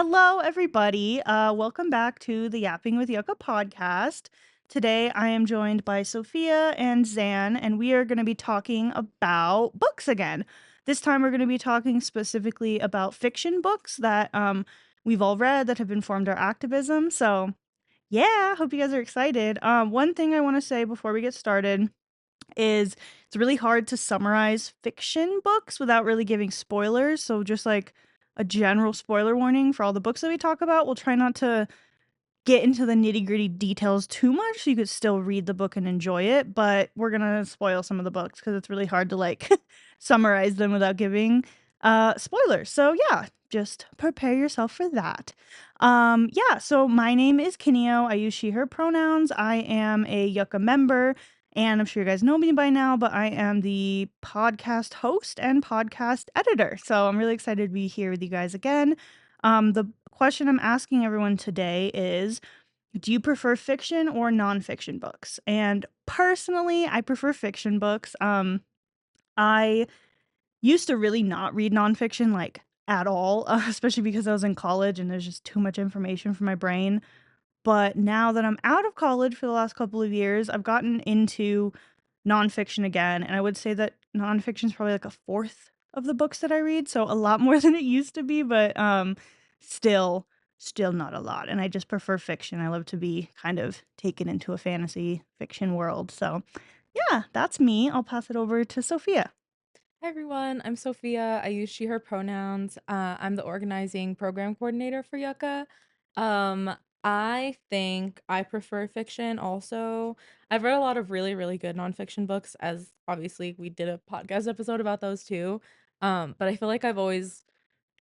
Hello, everybody. Welcome back to the Yapping with Yucca podcast. Today, I am joined by Sofia and Zain, and we are going to be talking about books again. This time, we're going to be talking specifically about fiction books that we've all read that have informed our activism. So, yeah, hope you guys are excited. One thing I want to say before we get started is it's really hard to summarize fiction books without really giving spoilers. So just like a general spoiler warning for all the books that we talk about. We'll try not to get into the nitty-gritty details too much so you could still read the book and enjoy it, but we're going to spoil some of the books cuz it's really hard to like summarize them without giving spoilers. So yeah, just prepare yourself for that. Yeah, so my name is Kineo. I use she her pronouns. I am a Yucca member and I'm sure you guys know me by now, but I am the podcast host and podcast editor. So I'm really excited to be here with you guys again. The question I'm asking everyone today is, do you prefer fiction or nonfiction books? And personally, I prefer fiction books. I used to really not read nonfiction like at all, especially because I was in college and there's just too much information for my brain. But now that I'm out of college for the last couple of years, I've gotten into nonfiction again, and I would say that nonfiction is probably like a fourth of the books that I read, so a lot more than it used to be, but still, still not a lot. And I just prefer fiction. I love to be kind of taken into a fantasy fiction world. So yeah, that's me. I'll pass it over to Sophia. Hi everyone, I'm Sofia. I use she, her pronouns. I'm the organizing program coordinator for Yucca. Um, I think I prefer fiction also. I've read a lot of really, really good nonfiction books, as obviously we did a podcast episode about those too. But I feel like I've always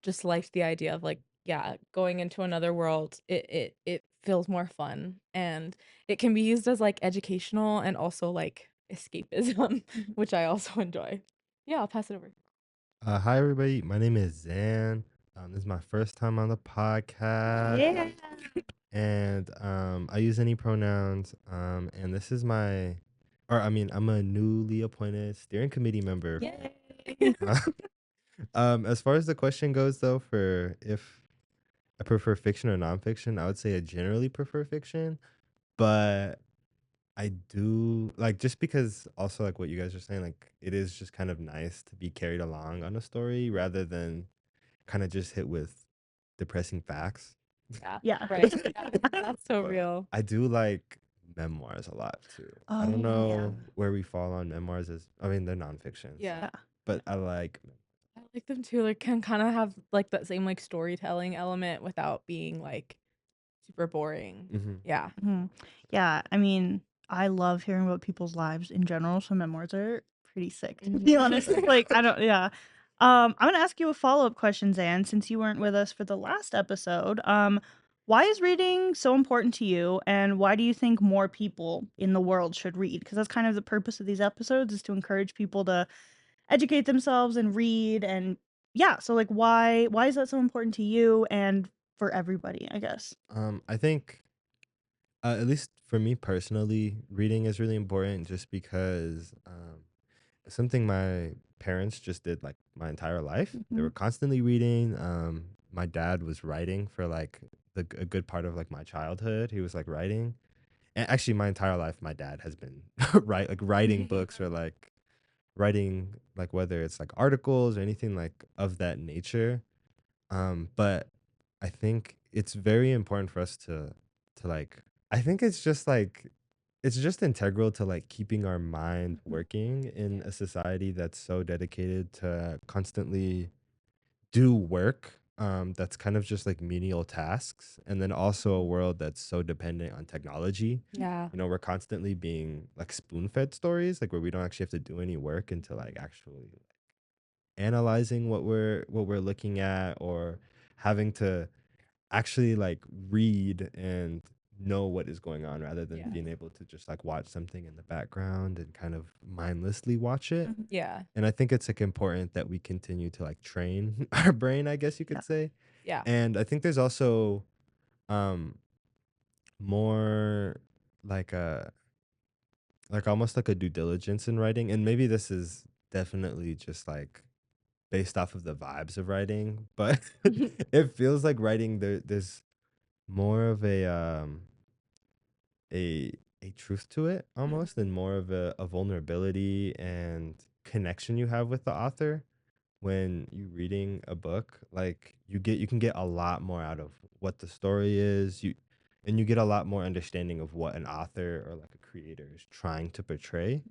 just liked the idea of like, yeah, going into another world. It feels more fun and it can be used as like educational and also like escapism, which I also enjoy. Yeah, I'll pass it over. Hi everybody, my name is Zain. This is my first time on the podcast, Yeah. and I use any pronouns. And this is I'm a newly appointed steering committee member. Yay. As far as the question goes, though, for if I prefer fiction or nonfiction, I would say I generally prefer fiction, but I do like just because also like what you guys are saying, like it is just kind of nice to be carried along on a story rather than kind of just hit with depressing facts. Yeah, Yeah. right. Yeah, that's so But real. I do like memoirs a lot too. I don't Oh, yeah. know where we fall on memoirs as I mean they're nonfictions, Yeah. Yeah. but I like I like them too. Like can kind of have like that same like storytelling element without being like super boring. mhm. Yeah. Mhm. Yeah, I mean, I love hearing about people's lives in general, so memoirs are pretty sick, to be honest. Mhm. Like, I don't yeah. I'm gonna ask you a follow-up question, Zan, since you weren't with us for the last episode. Why is reading so important to you, and why do you think more people in the world should read? Because that's kind of the purpose of these episodes, is to encourage people to educate themselves and read, and yeah, so, like, why is that so important to you and for everybody, I guess? I think at least for me personally, reading is really important just because it's something my parents just did like my entire life. They Mhm. were constantly reading. My dad was writing for like a good part of like my childhood. He was like writing, and actually my entire life, my dad has been writing books or like writing like whether it's like articles or anything like of that nature. But I think it's very important for us to like I think it's just integral to like keeping our mind Mhm. working in Yeah. a society that's so dedicated to constantly do work that's kind of just like menial tasks, and then also a world that's so dependent on technology. Yeah. You know, we're constantly being like spoon-fed stories like where we don't actually have to do any work into like actually analyzing what we're looking at or having to actually like read and know what is going on rather than Yeah. being able to just like watch something in the background and kind of mindlessly watch it. Mhm. Yeah. And I think it's like important that we continue to like train our brain, I guess you Yeah. could say. Yeah. And I think there's also um more like a like almost like a due diligence in writing, and maybe this is definitely just like based off of the vibes of writing, but it feels like writing there's more of a a truth to it almost, and more of a vulnerability and connection you have with the author when you reading a book. Like you can get a lot more out of what the story is, you get a lot more understanding of what an author or like a creator is trying to portray.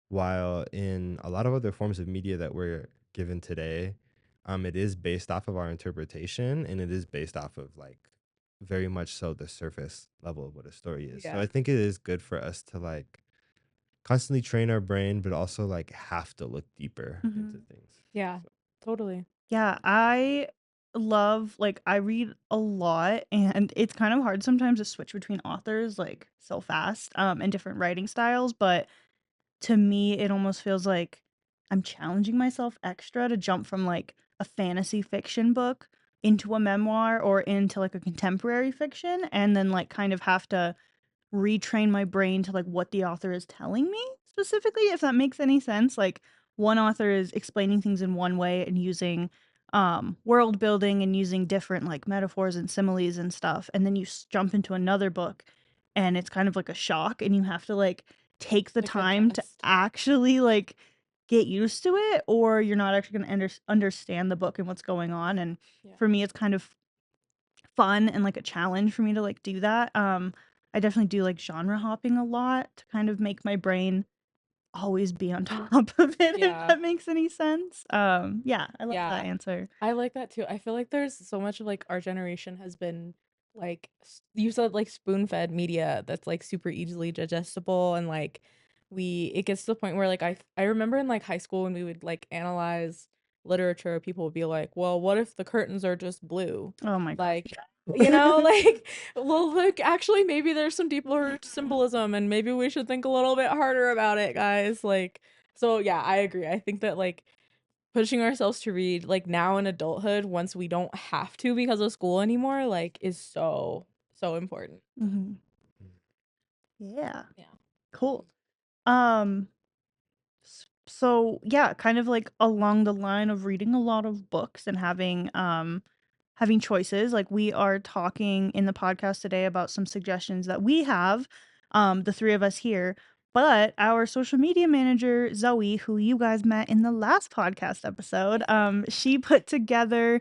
While in a lot of other forms of media that we're given today, it is based off of our interpretation, and it is based off of like very much so the surface level of what a story is. So Yeah. I think it is good for us to like constantly train our brain, but also like have to look deeper into Mhm. things. Yeah, So, totally. Yeah, I love like, I read a lot, and it's kind of hard sometimes to switch between authors, like, so fast, and different writing styles, but to me, it almost feels like I'm challenging myself extra to jump from, like, a fantasy fiction book into a memoir or into, like, a contemporary fiction, and then, like, kind of have to retrain my brain to, like, what the author is telling me specifically, if that makes any sense. Like, one author is explaining things in one way and using, world building and using different, like, metaphors and similes and stuff, and then you jump into another book, and it's kind of like a shock, and you have to, like, take the Like time to adjust. actually, like, get used to it, or you're not actually gonna understand the book and what's going on. And Yeah. for me, it's kind of fun and, like, a challenge for me to, like, do that. I definitely do, like, genre hopping a lot to kind of make my brain always be on top of it, if Yeah. that makes any sense. Yeah, I love that Yeah. answer. I like that too. I feel like there's so much of like our generation has been like you said like spoon-fed media that's like super easily digestible, and like we it gets to the point where like I remember in like high school when we would like analyze literature, people would be like, "Well, what if the curtains are just blue?" Oh my god. Like, you know, like, well, like actually maybe there's some deeper symbolism and maybe we should think a little bit harder about it, guys. Like, so yeah, I agree. I think that like pushing ourselves to read like now in adulthood once we don't have to because of school anymore like is so so important. Mhm. mm, Yeah, Yeah. cool. Um, so yeah, kind of like along the line of reading a lot of books and having choices, like, we are talking in the podcast today about some suggestions that we have, the 3 of us here, but our social media manager, Zoe, who you guys met in the last podcast episode, she put together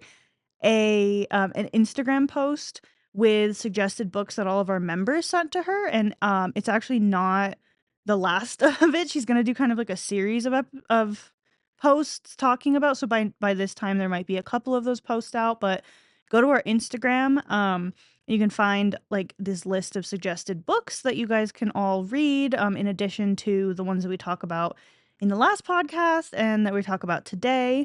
an Instagram post with suggested books that all of our members sent to her, and, it's actually not the last of it. She's gonna do kind of like a series of posts talking about, so by this time, there might be a couple of those posts out, but go to our Instagram, you can find, like, this list of suggested books that you guys can all read, in addition to the ones that we talk about in the last podcast and that we talk about today.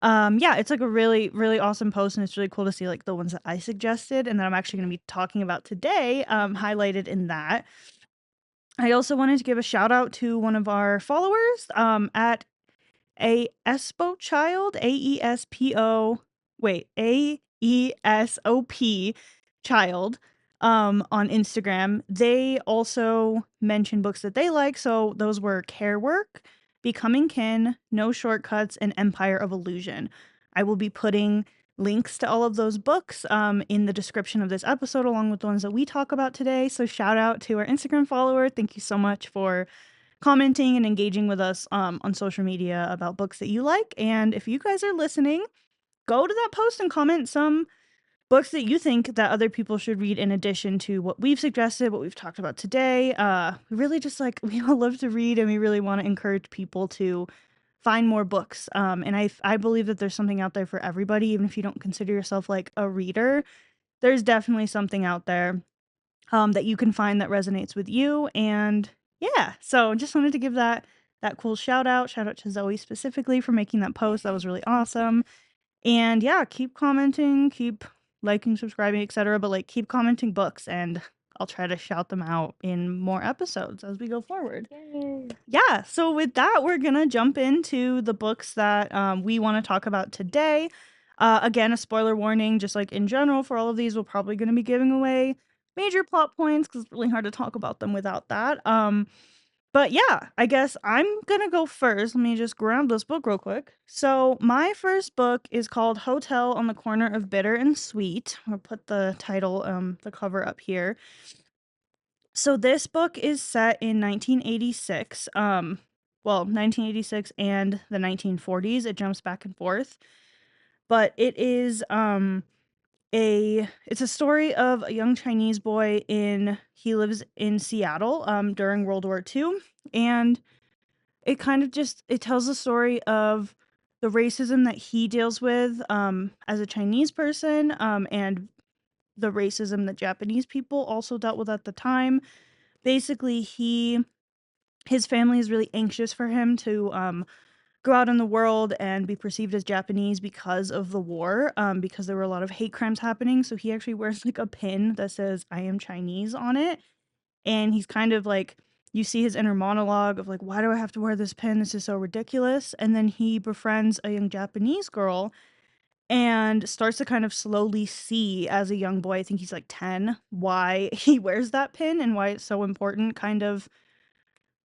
Yeah, it's like a really, really awesome post, and it's really cool to see, like, the ones that I suggested and that I'm actually gonna be talking about today, highlighted in that. I also wanted to give a shout out to one of our followers, at a Espo child, AESPO wait, AESOP child, on Instagram. They also mentioned books that they like, so those were Care Work, Becoming Kin, No Shortcuts, and Empire of Illusion. I will be putting links to all of those books, in the description of this episode, along with the ones that we talk about today, so shout out to our Instagram follower. Thank you so much for commenting and engaging with us, on social media about books that you like. And if you guys are listening, go to that post and comment some books that you think that other people should read in addition to what we've suggested, what we've talked about today. We really just like we all love to read, and we really want to encourage people to find more books. And I believe that there's something out there for everybody, even if you don't consider yourself like a reader. There's definitely something out there, that you can find that resonates with you. And yeah, so just wanted to give that cool shout out. Shout out to Zoe specifically for making that post. That was really awesome. And yeah, keep commenting, keep liking, subscribing, etc. But like keep commenting books, and I'll try to shout them out in more episodes as we go forward. Yay. Yeah, so with that, we're gonna jump into the books that we want to talk about today. Again, a spoiler warning, just like in general for all of these, we're probably gonna be giving away major plot points because it's really hard to talk about them without that. But yeah, I guess I'm gonna go first. Let me just grab this book real quick. So my first book is called Hotel on the Corner of Bitter and Sweet. I'll put the title, the cover up here. So this book is set in 1986. Well, 1986 and the 1940s. It jumps back and forth. But it is it's a story of a young Chinese boy he lives in Seattle during World War II, and it kind of just it tells the story of the racism that he deals with as a Chinese person, and the racism that Japanese people also dealt with at the time. Basically, his family is really anxious for him to go out in the world and be perceived as Japanese because of the war, because there were a lot of hate crimes happening. So he actually wears like a pin that says "I am Chinese" on it, and he's kind of like, you see his inner monologue of like, why do I have to wear this pin? This is so ridiculous. And then he befriends a young Japanese girl and starts to kind of slowly see as a young boy, I think he's like 10, why he wears that pin and why it's so important, kind of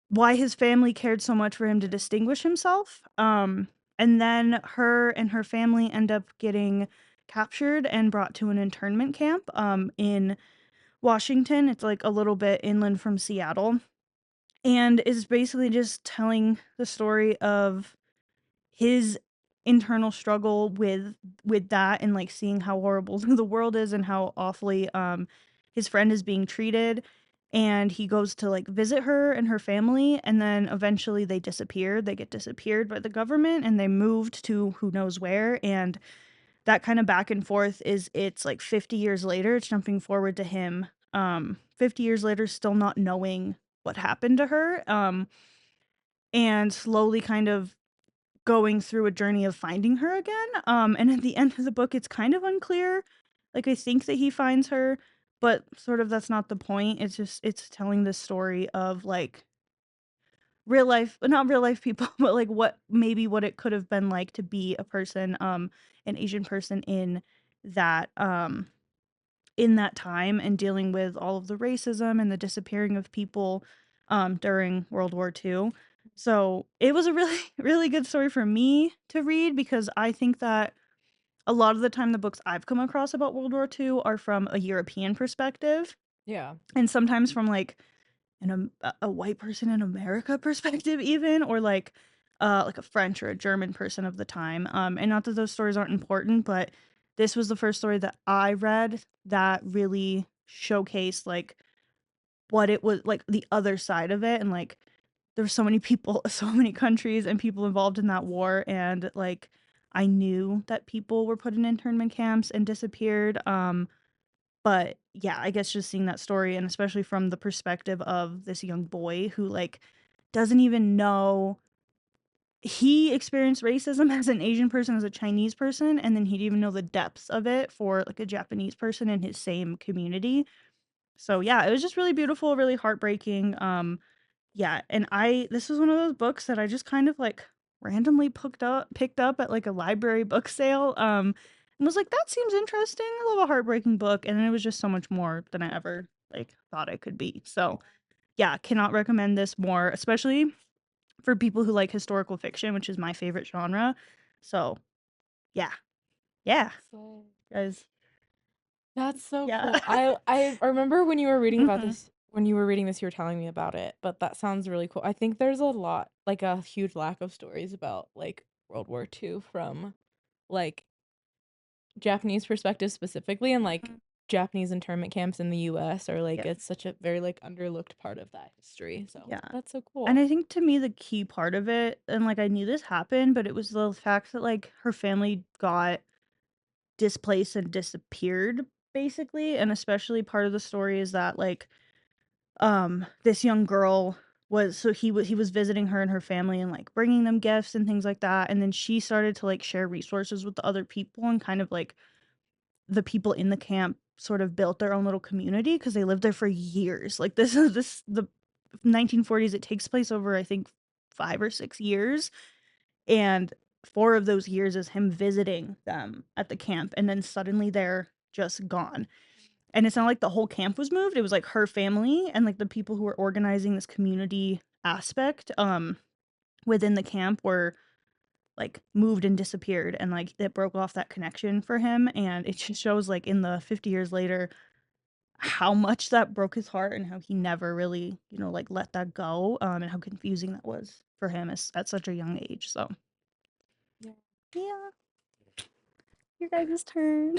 why his family cared so much for him to distinguish himself. And then her and her family end up getting captured and brought to an internment camp in Washington. It's like a little bit inland from Seattle, and is basically just telling the story of his internal struggle with that, and like seeing how horrible the world is and how awfully his friend is being treated. And he goes to like visit her and her family, and then eventually they get disappeared by the government, and they moved to who knows where. And that kind of back and forth it's like 50 years later, it's jumping forward to him 50 years later, still not knowing what happened to her, and slowly kind of going through a journey of finding her again. And at the end of the book, it's kind of unclear. Like, I think that he finds her, but sort of that's not the point. It's telling the story of like real life, not real life people, but like what it could have been like to be a person, an Asian person that in that time, and dealing with all of the racism and the disappearing of people during World War II. So it was a really, really good story for me to read, because I think that a lot of the time the books I've come across about World War II are from a European perspective, Yeah. and sometimes from like a white person in America perspective even, or like a French or a German person of the time. And not that those stories aren't important, but this was the first story that I read that really showcased like what it was like, the other side of it. And like there were so many people, so many countries and people involved in that war, and like I knew that people were put in internment camps and disappeared. But yeah, I guess just seeing that story, and especially from the perspective of this young boy who like doesn't even know he experienced racism as an Asian person, as a Chinese person, and then he didn't even know the depths of it for like a Japanese person in his same community. So yeah, it was just really beautiful, really heartbreaking. Yeah, and I this was one of those books that I just kind of like randomly picked up at like a library book sale. And was like, that seems interesting. I love a heartbreaking book, and it was just so much more than I ever like thought it could be. So yeah, cannot recommend this more, especially for people who like historical fiction, which is my favorite genre. So yeah, yeah, So guys, that's so yeah. cool. I remember when you were reading about hmm this when you were reading this, you were telling me about it, but that sounds really cool. I think there's a lot, like a huge lack of stories about like World War II from like Japanese perspective specifically, and like hmm Japanese internment camps in the US are like Yeah, it's such a very like underlooked part of that history. So yeah. that's so And cool. I think to me the key part of it, and like I knew this happened, but it was the fact that like her family got displaced and disappeared basically. And especially part of the story is that like this young girl he was visiting her and her family and like bringing them gifts and things like that, and then she started to like share resources with the other people, and kind of like the people in the camp sort of built their own little community because they lived there for years. Like this the 1940s, it takes place over I think 5 or 6 years, and 4 of those years is him visiting them at the camp, and then suddenly they're just gone. And it's not like the whole camp was moved, it was like her family and like the people who were organizing this community aspect within the camp were like moved and disappeared, and like it broke off that connection for him, and it just shows like in the 50 years later how much that broke his heart and how he never really, like let that go, and how confusing that was for him at such a young age. So Yeah. yeah, your guys' turn.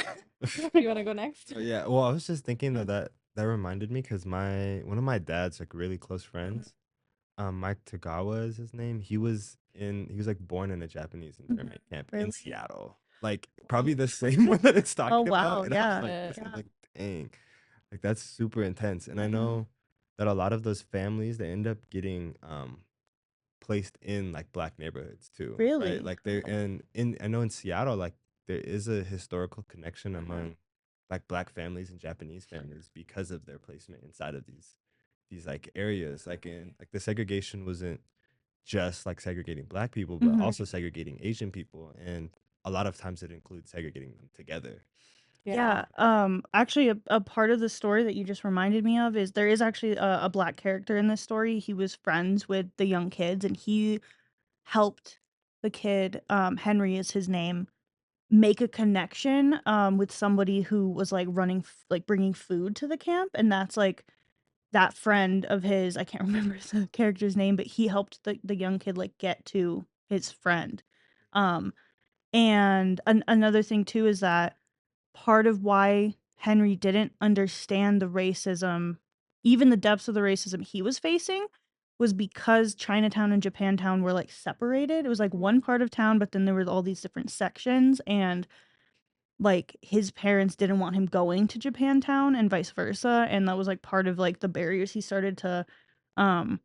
You want to go next? Oh, yeah. Well, I was just thinking that reminded me because one of my dad's like really close friends, Mike Tagawa is his name. He was like born in a Japanese internment camp in Really? Seattle. Like probably the same one that it's Oh talking wow, about. And I was yeah. like, Shit. Yeah. like, dang, like that's super intense. And I know that a lot of those families they end up getting placed in like black neighborhoods too, right? Really? Like they're in I know in Seattle, like there is a historical connection among like black families and Japanese families because of their placement inside of these like areas. Like in like the segregation wasn't just like segregating black people, but Mhm. also segregating Asian people. And a lot of times it includes segregating them together. Yeah, actually a part of the story that you just reminded me of is there is actually a black character in this story. He was friends with the young kids, and he helped the kid, Henry is his name, make a connection, with somebody who was, like, like, bringing food to the camp, and that's, like, that friend of his, I can't remember the character's name, but he helped the young kid, like, get to his friend. Um, and another thing too is that part of why Henry didn't understand the racism, even the depths of the racism he was facing, was because Chinatown and Japantown were, like, separated. It was, like, one part of town, but then there were all these different sections, and, like, his parents didn't want him going to Japantown and vice versa, and that was, like, part of, like, the barriers he started to, um,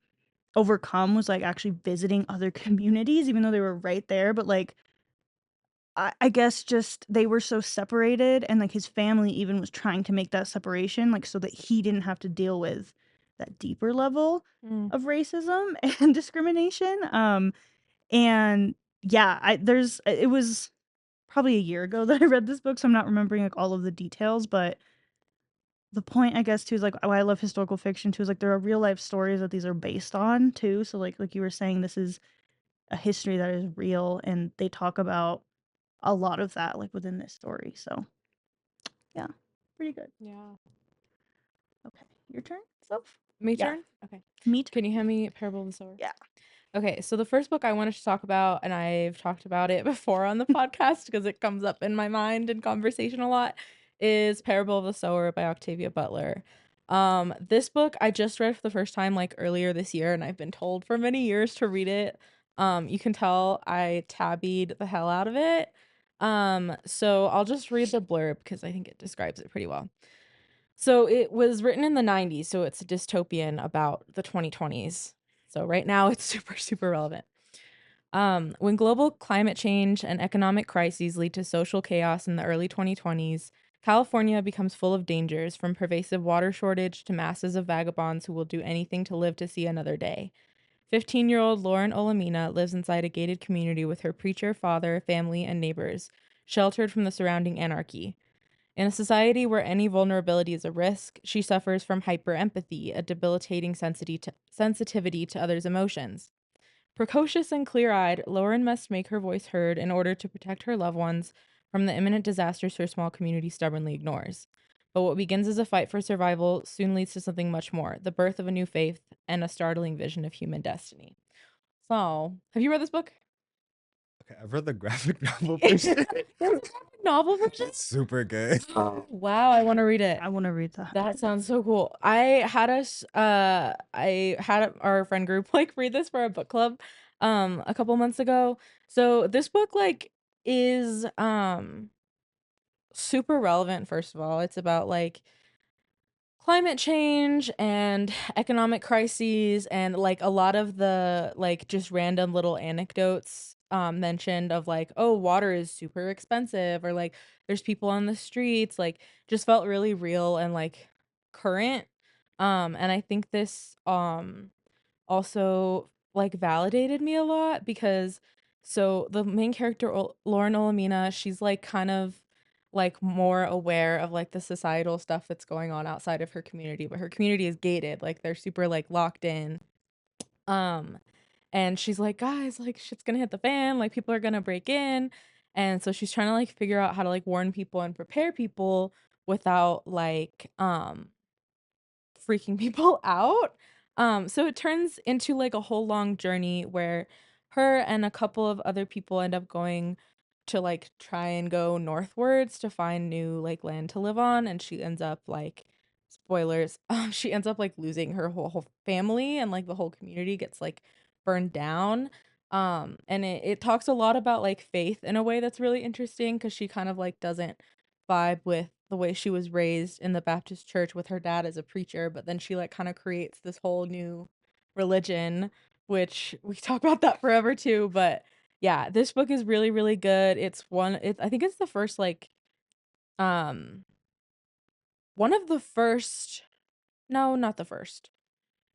overcome was, like, actually visiting other communities even though they were right there, but, like, I guess just they were so separated, and, like, his family even was trying to make that separation, like, so that he didn't have to deal with that deeper level Mm. of racism and discrimination, and yeah, it was probably a year ago that I read this book, so I'm not remembering, like, all of the details, but the point, I guess, too, is, like, why I love historical fiction, too, is, like, there are real life stories that these are based on, too, so, like you were saying, this is a history that is real, and they talk about a lot of that, like, within this story, so yeah, pretty good. Yeah. Okay, your turn, Soph? Me Yeah, turn? Okay. me Can you turn. hand me Parable of the Sower? Yeah. Okay, so the first book I wanted to talk about, and I've talked about it before on the podcast because it comes up in my mind in conversation a lot, is Parable of the Sower by Octavia Butler. This book I just read for the first time like earlier this year, and I've been told for many years to read it. You can tell I tabbied the hell out of it. So I'll just read the blurb because I think it describes it pretty well. So it was written in the 90s, so it's a dystopian about the 2020s. So right now it's super, super relevant. When global climate change and economic crises lead to social chaos in the early 2020s, California becomes full of dangers from pervasive water shortage to masses of vagabonds who will do anything to live to see another day. 15-year-old Lauren Olamina lives inside a gated community with her preacher, father, family, and neighbors, sheltered from the surrounding anarchy. In a society where any vulnerability is a risk, she suffers from hyperempathy, a debilitating sensitivity to others' emotions. Precocious and clear eyed, Lauren must make her voice heard in order to protect her loved ones from the imminent disasters her small community stubbornly ignores. But what begins as a fight for survival soon leads to something much more, the birth of a new faith and a startling vision of human destiny. So, have you read this book? Okay, I've read the graphic novel There's version. a graphic novel version? It's super good. Wow, I want to read it. I wanna read that. That sounds so cool. I had our friend group like read this for a book club a couple months ago. So this book like is super relevant. First of all, it's about like climate change and economic crises and like a lot of the like just random little anecdotes mentioned of like, oh, water is super expensive, or like there's people on the streets, like just felt really real and like current. And I think this also like validated me a lot because so the main character Lauren Olamina, she's like kind of like more aware of like the societal stuff that's going on outside of her community, but her community is gated, like they're super like locked in. Um, and she's like, "Guys, like, shit's gonna hit the fan, like, people are gonna break in." And so she's trying to, like, figure out how to, like, warn people and prepare people without, like, freaking people out. So it turns into like a whole long journey where her and a couple of other people end up going to like try and go northwards to find new like land to live on, and she ends up like spoilers, she ends up like losing her whole family, and like the whole community gets like burned down. And it talks a lot about like faith in a way that's really interesting because she kind of like doesn't vibe with the way she was raised in the Baptist church with her dad as a preacher, but then she like kind of creates this whole new religion, which we talk about that forever too. But yeah, this book is really, really good. I think it's the first like um one of the first, no, not the first.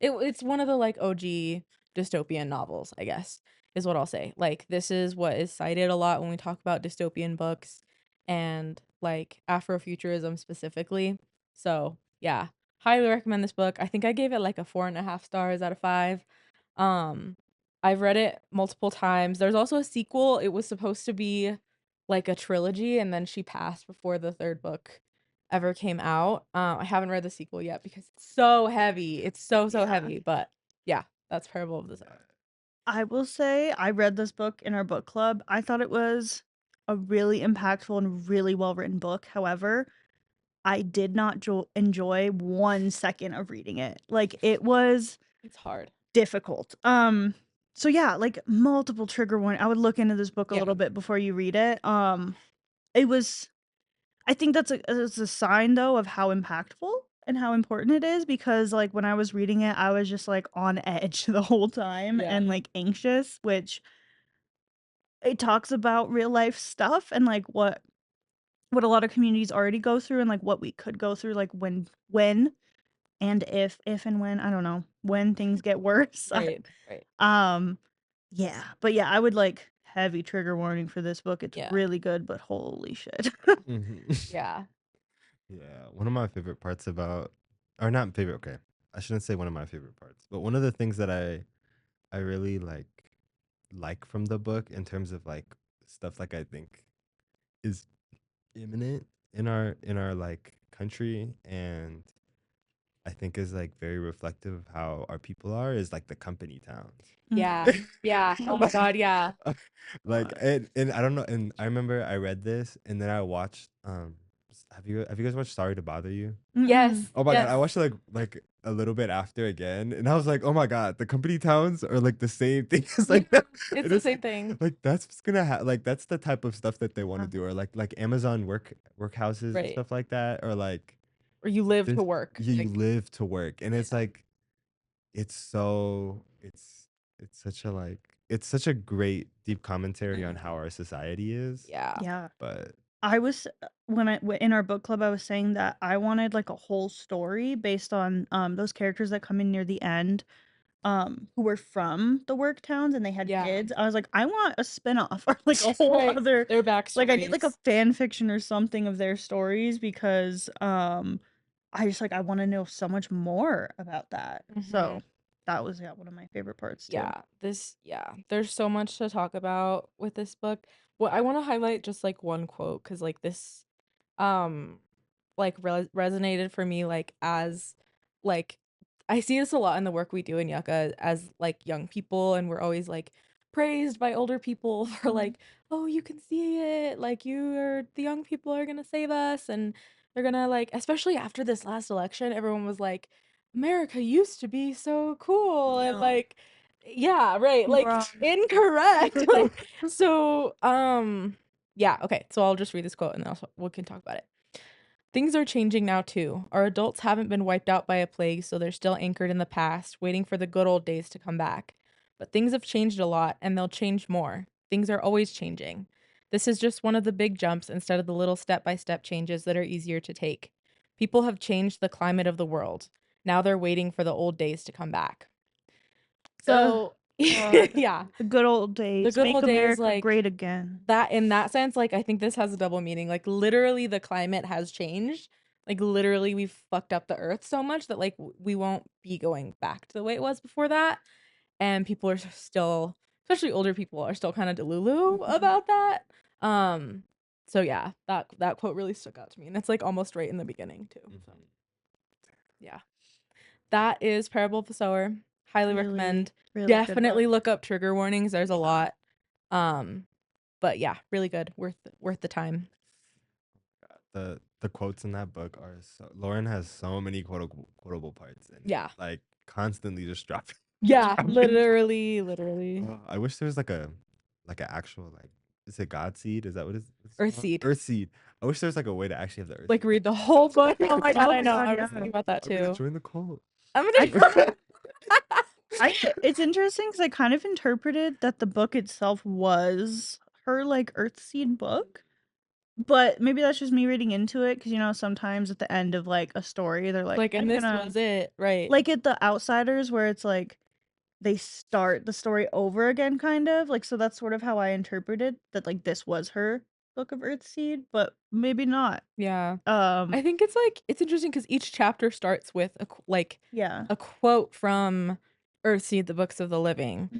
It's one of the like OG dystopian novels, I guess, is what I'll say. Like this is what is cited a lot when we talk about dystopian books and like Afrofuturism specifically. So yeah, highly recommend this book. I think I gave it like a 4.5 stars out of 5. Um, I've read it multiple times. There's also a sequel. It was supposed to be like a trilogy, and then she passed before the third book ever came out. I haven't read the sequel yet because it's so heavy. It's so Yeah. heavy, but yeah, that's Parable of the Sower. I will say I read this book in our book club. I thought it was a really impactful and really well-written book. However, I did not enjoy 1 second of reading it. Like, it was It's hard. difficult. So yeah, like, multiple trigger warning. I would look into this book a Yeah. little bit before you read it. It was I think it's a sign, though, of how impactful and how important it is because, like, when I was reading it, I was just, like, on edge the whole time Yeah. and, like, anxious, which it talks about real life stuff and, like, what a lot of communities already go through and, like, what we could go through, like, when and if and when, I don't know, when things get worse. Right. Right. Um, yeah, but yeah, I would, like, heavy trigger warning for this book. It's Yeah. really good, but holy shit. Mhm. Yeah. Yeah, one of my favorite parts about, or not favorite, okay, I shouldn't say one of my favorite parts, but one of the things that I really like from the book in terms of like stuff like I think is imminent in our like country, and I think is like very reflective of how our people are, is like the company towns. Yeah. Yeah. Oh my God. Yeah. Like and I don't know, and I remember I read this and then I watched have you guys watched Sorry to Bother You? Mm-mm. Oh my god, I Yes. watched it like a little bit after again, and I was like, oh my god, the company towns are like the same thing as like that. It's And the it's same thing. like that's what's gonna like that's the type of stuff that they want to Uh, do, or like Amazon workhouses and Right. stuff like that, or like Or you live to this, work. you Like, live to work, and it's yeah. like it's so it's such a like it's such a great deep commentary on how our society is, Yeah. yeah. but I was when in our book club, I was saying that I wanted, like, a whole story based on, those characters that come in near the end, who were from the work towns and they had Yeah. kids. I was like, "I want a spinoff or, like, a whole Right. other" Their like, I need, like, a backstories. fan fiction or something of their stories because, I just, like, I wanna know so much more about that. Mhm. So, that was, yeah, one of my favorite parts too. Yeah, there's so much to talk about with this book. Well, I want to highlight just like one quote because like this um like resonated for me like as like I see this a lot in the work we do in Yucca as like young people, and we're always like praised by older people for Mhm. like, oh, you can see it, like the young people are gonna save us, and they're gonna like, especially after this last election, everyone was like, America used to be so cool, and No. like yeah, right, like Wrong. incorrect. Like so yeah, okay, so I'll just read this quote and then we can talk about it. Things are changing now too. Our adults haven't been wiped out by a plague, so they're still anchored in the past, waiting for the good old days to come back. But things have changed a lot, and they'll change more. Things are always changing. This is just one of the big jumps instead of the little step by step changes that are easier to take. People have changed the climate of the world. Now they're waiting for the old days to come back. Ugh, So, God. yeah, The good old the days. good Make old days, America like great again. that in that sense, like I think this has a double meaning. Like literally the climate has changed. Like literally we've fucked up the earth so much that like we won't be going back to the way it was before that. and people are still, especially older people, are still kind of delulu about that. So yeah, that quote really stuck out to me, and it's like almost right in the beginning too. So Mhm. yeah, that is Parable of the Sower. Highly Really, recommend. really good Definitely book. look up trigger warnings. There's a Yeah. lot. But yeah, really good. Worth the time. The quotes in that book are so Lauren has so many quotable parts and Yeah. like constantly just dropping Yeah, dropping. literally. I wish there was like an actual like is it God seed? Is that what it's called? Earthseed. Earth seed. I wish there was like a way to actually have the earth Like seed. read the whole book. Oh my god, Oh I my know. god, I was yeah. thinking about that I'm gonna too. join the cult. I'm I gonna it's interesting because I kind of interpreted that the book itself was her like Earthseed book. But maybe that's just me reading into it because sometimes at the end of like a story, they're like, like, I'm and this gonna was it, right? like at The Outsiders where it's like they start the story over again, kind of like, so that's sort of how I interpreted that, like this was her book of Earthseed, but maybe not. Yeah. Um, I think it's like it's interesting because each chapter starts with yeah, a quote from Earthseed, the Books of the Living,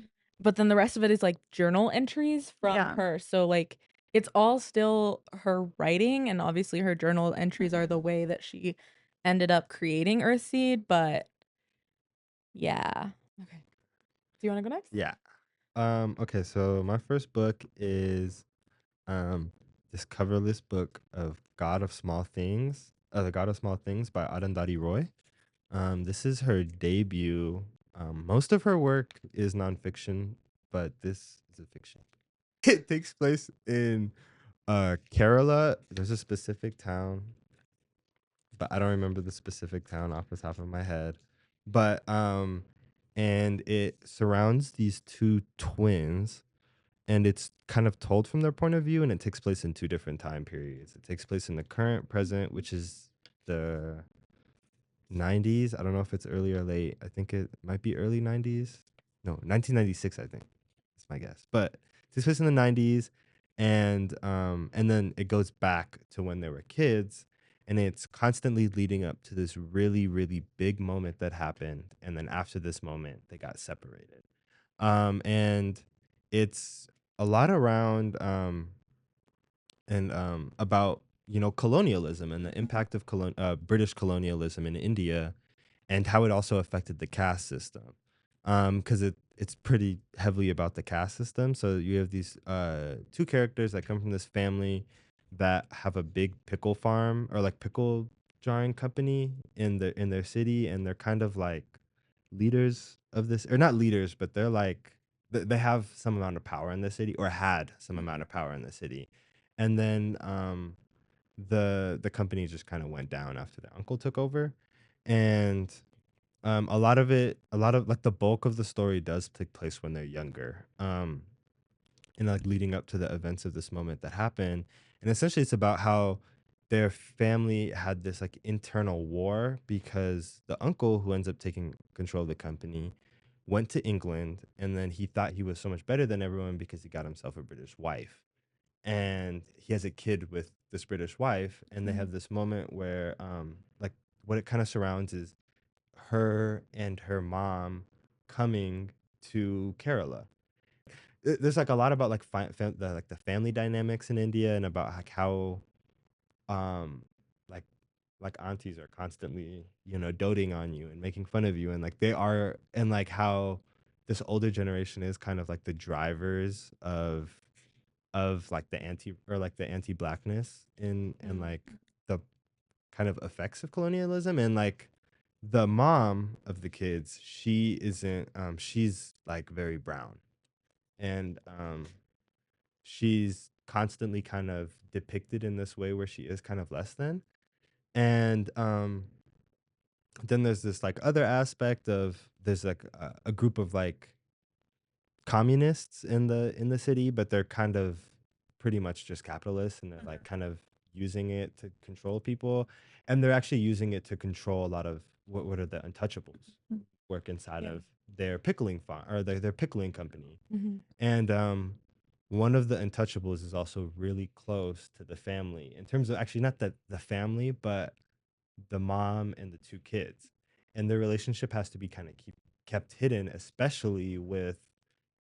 but then the rest of it is like journal entries from yeah, her. So like it's all still her writing, and obviously her journal entries are the way that she ended up creating Earthseed. But yeah, okay. Do you want to go next? Yeah. Okay, so my first book is this coverless book of God of Small Things, The God of Small Things by Arundhati Roy. This is her debut. Most of her work is nonfiction, but this is a fiction. It takes place in Kerala. There's a specific town, but I don't remember the specific town off the top of my head. But and it surrounds these two twins, and it's kind of told from their point of view, and it takes place in two different time periods. It takes place in the current present, which is the 90s. I don't know if it's early or late. I think it might be early 90s. No, 1996, I think. That's my guess. But it takes place in the 90s, and then it goes back to when they were kids, and it's constantly leading up to this really, really big moment that happened, and then after this moment, they got separated. And it's a lot around and about colonialism and the impact of British colonialism in India and how it also affected the caste system. Because it's pretty heavily about the caste system. So you have these two characters that come from this family that have a big pickle farm or like pickle jarring company in their city, and they're kind of like leaders of this, or not leaders, but they're like they have some amount of power in the city, or had some amount of power in the city, and then the company just kind of went down after their uncle took over, and a lot of like the bulk of the story does take place when they're younger, and like leading up to the events of this moment that happened. And essentially, it's about how their family had this like internal war because the uncle who ends up taking control of the company went to England, and then he thought he was so much better than everyone because he got himself a British wife, and he has a kid with this British wife, and they have this moment where like what it kind of surrounds is her and her mom coming to Kerala. There's like a lot about like the family dynamics in India, and about like how um like aunties are constantly doting on you and making fun of you, and like they are, and like how this older generation is kind of like the drivers of like the anti-blackness in and like the kind of effects of colonialism. And like the mom of the kids, she isn't she's like very brown, and she's constantly kind of depicted in this way where she is kind of less than. And then there's this like other aspect of there's like a group of like communists in the city, but they're kind of pretty much just capitalists, and they're like kind of using it to control people, and they're actually using it to control a lot of what are the untouchables work inside Yeah. of their pickling farm, or their pickling company. Mhm. And one of the untouchables is also really close to the family in terms of, actually not the family, but the mom and the two kids, and their relationship has to be kind of kept hidden, especially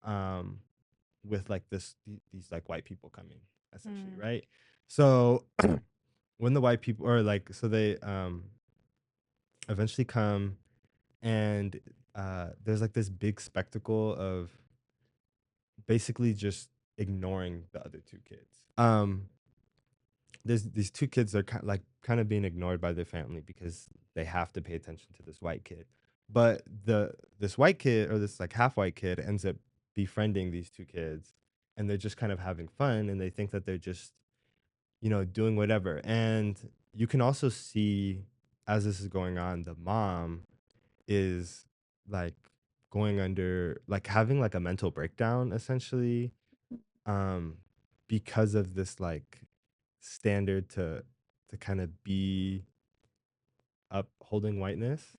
um with like these like white people coming essentially, Mm. right? So when the white people or like so they eventually come, and there's like this big spectacle of basically just ignoring the other two kids. There's these two kids that are kind of being ignored by their family because they have to pay attention to this white kid. But this white kid, or this like half white kid, ends up befriending these two kids, and they're just kind of having fun, and they think that they're just, doing whatever. And you can also see, as this is going on, the mom is like going under, like having like a mental breakdown essentially, um because of this like standard to kind of be upholding whiteness.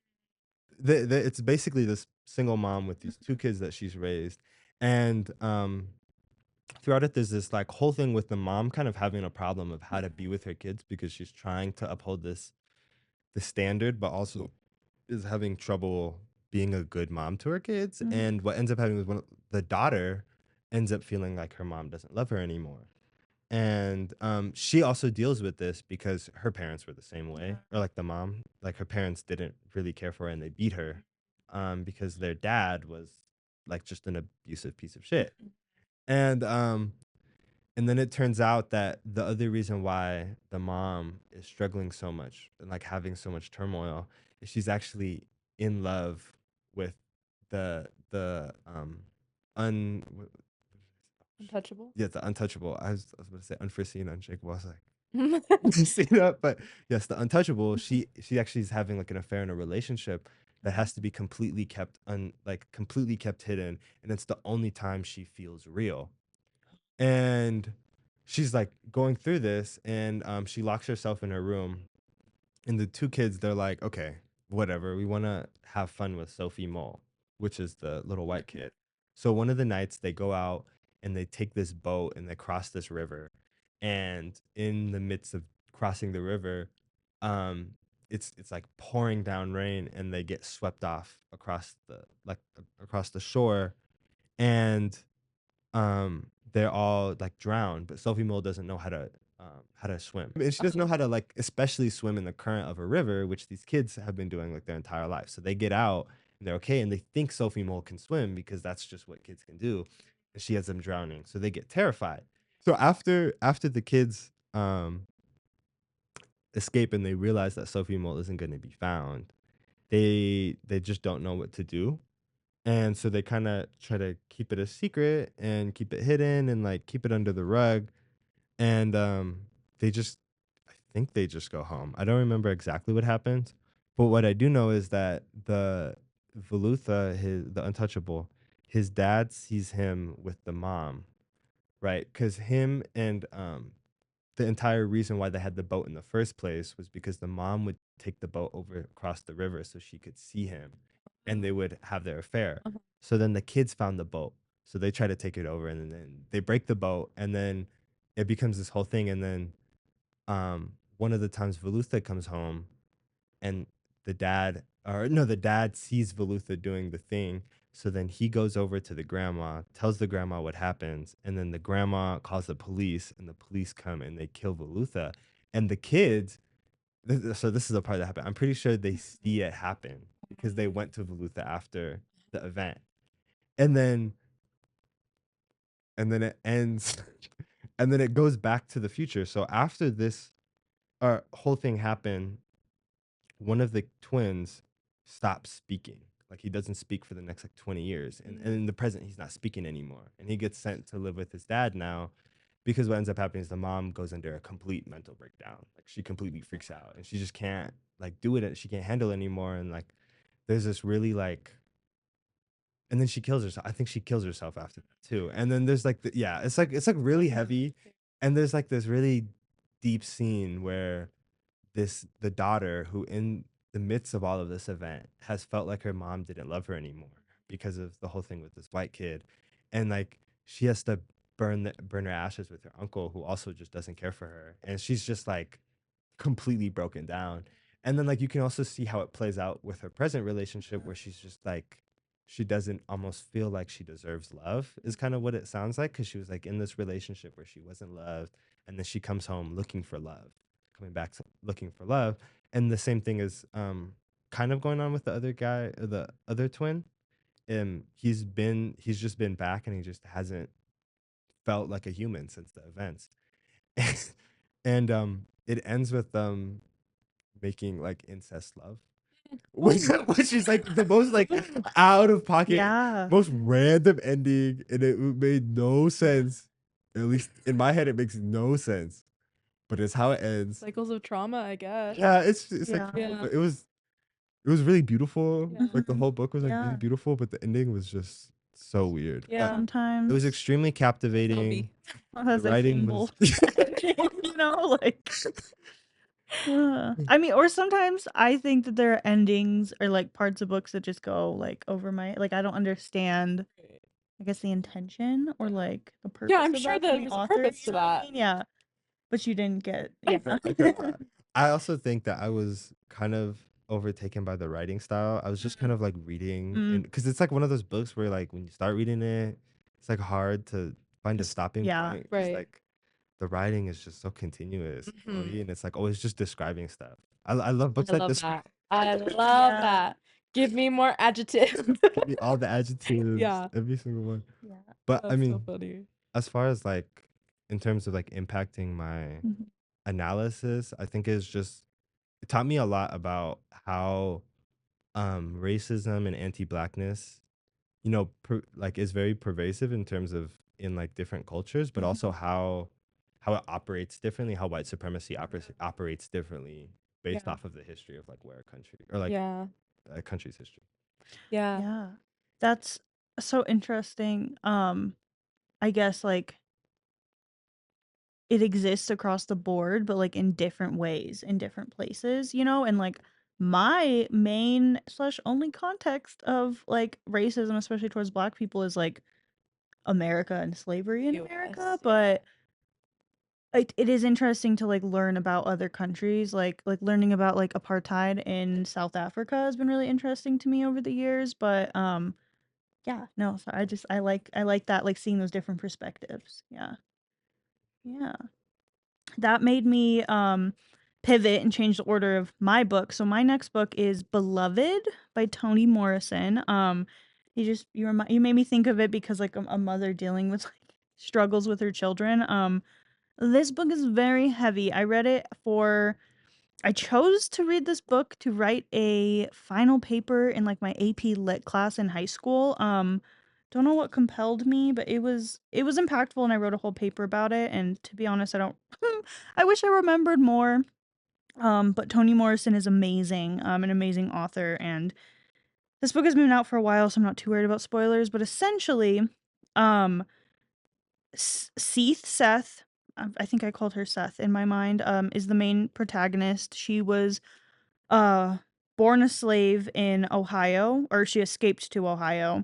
It's basically this single mom with these two kids that she's raised, and throughout it there's this like whole thing with the mom kind of having a problem of how to be with her kids because she's trying to uphold this standard, but also is having trouble being a good mom to her kids. And what ends up happening is the daughter ends up feeling like her mom doesn't love her anymore. And she also deals with this because her parents were the same way, or like the mom, like her parents didn't really care for her and they beat her because their dad was like just an abusive piece of shit. And and then it turns out that the other reason why the mom is struggling so much and like having so much turmoil is she's actually in love with the un what- Untouchable. yeah, the untouchable. I was going to say unforeseen, unshakable. I was like, see that, but yes, the untouchable. She actually is having like an affair in a relationship that has to be completely kept hidden, and it's the only time she feels real. And she's like going through this, and she locks herself in her room, and the two kids, they're like, okay, whatever, we want to have fun with Sophie Mole, which is the little white kid. So one of the nights they go out and they take this boat and they cross this river, and in the midst of crossing the river, um it's like pouring down rain, and they get swept off across the shore, and they're all like drowned, but Sophie Mole doesn't know how to swim. And she doesn't know how to like especially swim in the current of a river, which these kids have been doing like their entire life. So they get out and they're okay, and they think Sophie Mole can swim because that's just what kids can do. And she has them drowning. So they get terrified. So after the kids escape and they realize that Sophie Mole isn't going to be found, they just don't know what to do. And so they kind of try to keep it a secret and keep it hidden and like keep it under the rug. And they just, I think they just go home. I don't remember exactly what happens, but what I do know is that the Velutha, the untouchable, his dad sees him with the mom, right? Because him and the entire reason why they had the boat in the first place was because the mom would take the boat over across the river so she could see him, and they would have their affair. Uh-huh. So then the kids found the boat. So they try to take it over, and then they break the boat, and then it becomes this whole thing. And then one of the times Velutha comes home, and the dad sees Velutha doing the thing. So then he goes over to the grandma, tells the grandma what happens, and then the grandma calls the police, and the police come and they kill Velutha. And the kids, so this is the part that happened. I'm pretty sure they see it happen because they went to Velutha after the event. And then it ends and then it goes back to the future. So after this whole thing happened, one of the twins stops speaking. Like he doesn't speak for the next like 20 years. And in the present, he's not speaking anymore. And he gets sent to live with his dad now because what ends up happening is the mom goes under a complete mental breakdown. Like she completely freaks out and she just can't like do it. She can't handle it anymore. And like there's this really like, and then she kills herself. I think she kills herself after that too. And then there's like, yeah, it's like really heavy. And there's like this really deep scene where the daughter who in the midst of all of this event has felt like her mom didn't love her anymore because of the whole thing with this white kid, and like she has to burn her ashes with her uncle who also just doesn't care for her, and she's just like completely broken down. And then like you can also see how it plays out with her present relationship where she's just like she doesn't almost feel like she deserves love is kind of what it sounds like, because she was like in this relationship where she wasn't loved, and then she comes home looking for love, coming back looking for love. And the same thing is kind of going on with the other guy, the other twin. He's just been back, and he just hasn't felt like a human since the events. And it ends with making like incest love, which is like the most like out of pocket, Yeah. most random ending, and it made no sense. At least in my head, it makes no sense, but it's how it ends. Cycles of trauma, I guess. Yeah, it's like, Yeah. Yeah. but it was really beautiful. Yeah. Like the whole book was like Yeah. really beautiful, but the ending was just so weird. But Yeah. it Sometimes was extremely captivating. has The a writing humble was ending, like I mean, or sometimes I think that there are endings or like parts of books that just go like over my like I don't understand, I guess, the intention or like the Yeah, purpose I'm of sure that from the there's a author. purpose You to know what I that. mean? Yeah, but you didn't get. Yeah. I also think that I was kind of overtaken by the writing style. I was just kind of like reading, Mm, and because it's like one of those books where like when you start reading it, it's like hard to find a just stopping yeah. point. 'Cause, Right. like the writing is just so continuous, Mhm. flowy, and it's like always just describing stuff. I love books I that love describe. that. I love Yeah. that. Give me more adjectives. Give me all the adjectives, Yeah, every single one. Yeah. But I that's so mean, funny. as far as like in terms of like impacting my Mhm. analysis, I think it's just it taught me a lot about how racism and anti-blackness, like is very pervasive in terms of in like different cultures, but also Mhm. how it operates differently, how white supremacy operates differently based Yeah. off of the history of like where a country or like Yeah. a country's history. Yeah. Yeah. That's so interesting. I guess like it exists across the board, but like in different ways, in different places, and like my main slash only context of like racism, especially towards black people, is like America and slavery in America. US. Yeah. But it is interesting to like learn about other countries, like learning about like apartheid in South Africa has been really interesting to me over the years. But yeah, no, so I like that, like seeing those different perspectives. Yeah. Yeah. That made me pivot and change the order of my book. So my next book is Beloved by Toni Morrison. You made me think of it because like a mother dealing with like struggles with her children. This book is very heavy. I chose to read this book to write a final paper in like my AP Lit class in high school. Don't know what compelled me, but it was impactful and I wrote a whole paper about it, and to be honest, I don't I wish I remembered more. But Toni Morrison is amazing. An amazing author, and this book has been out for a while, so I'm not too worried about spoilers, but essentially, um Seth, I think I called her Seth in my mind, is the main protagonist. She was uh born a slave in Ohio, or she escaped to Ohio.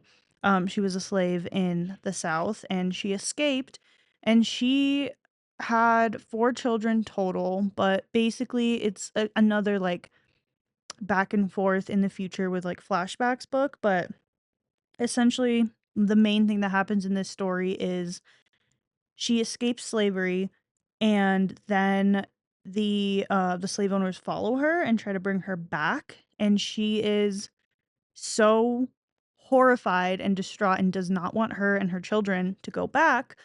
She was a slave in the South and she escaped, and she had 4 children total, but basically it's another like back and forth in the future with like flashbacks book. But essentially the main thing that happens in this story is she escapes slavery, and then the slave owners follow her and try to bring her back, and she is so horrified and distraught and does not want her and her children to go back.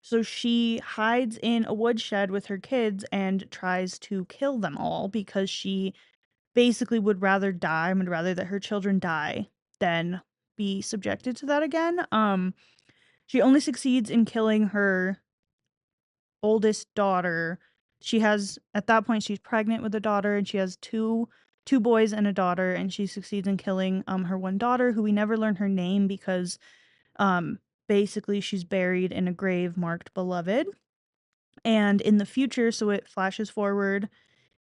So she hides in a woodshed with her kids and tries to kill them all because she basically would rather die and would rather that her children die than be subjected to that again. She only succeeds in killing her oldest daughter. She has At that point she's pregnant with a daughter, and she has two boys and a daughter, and she succeeds in killing her one daughter, who we never learn her name because um basically she's buried in a grave marked Beloved. And in the future, so it flashes forward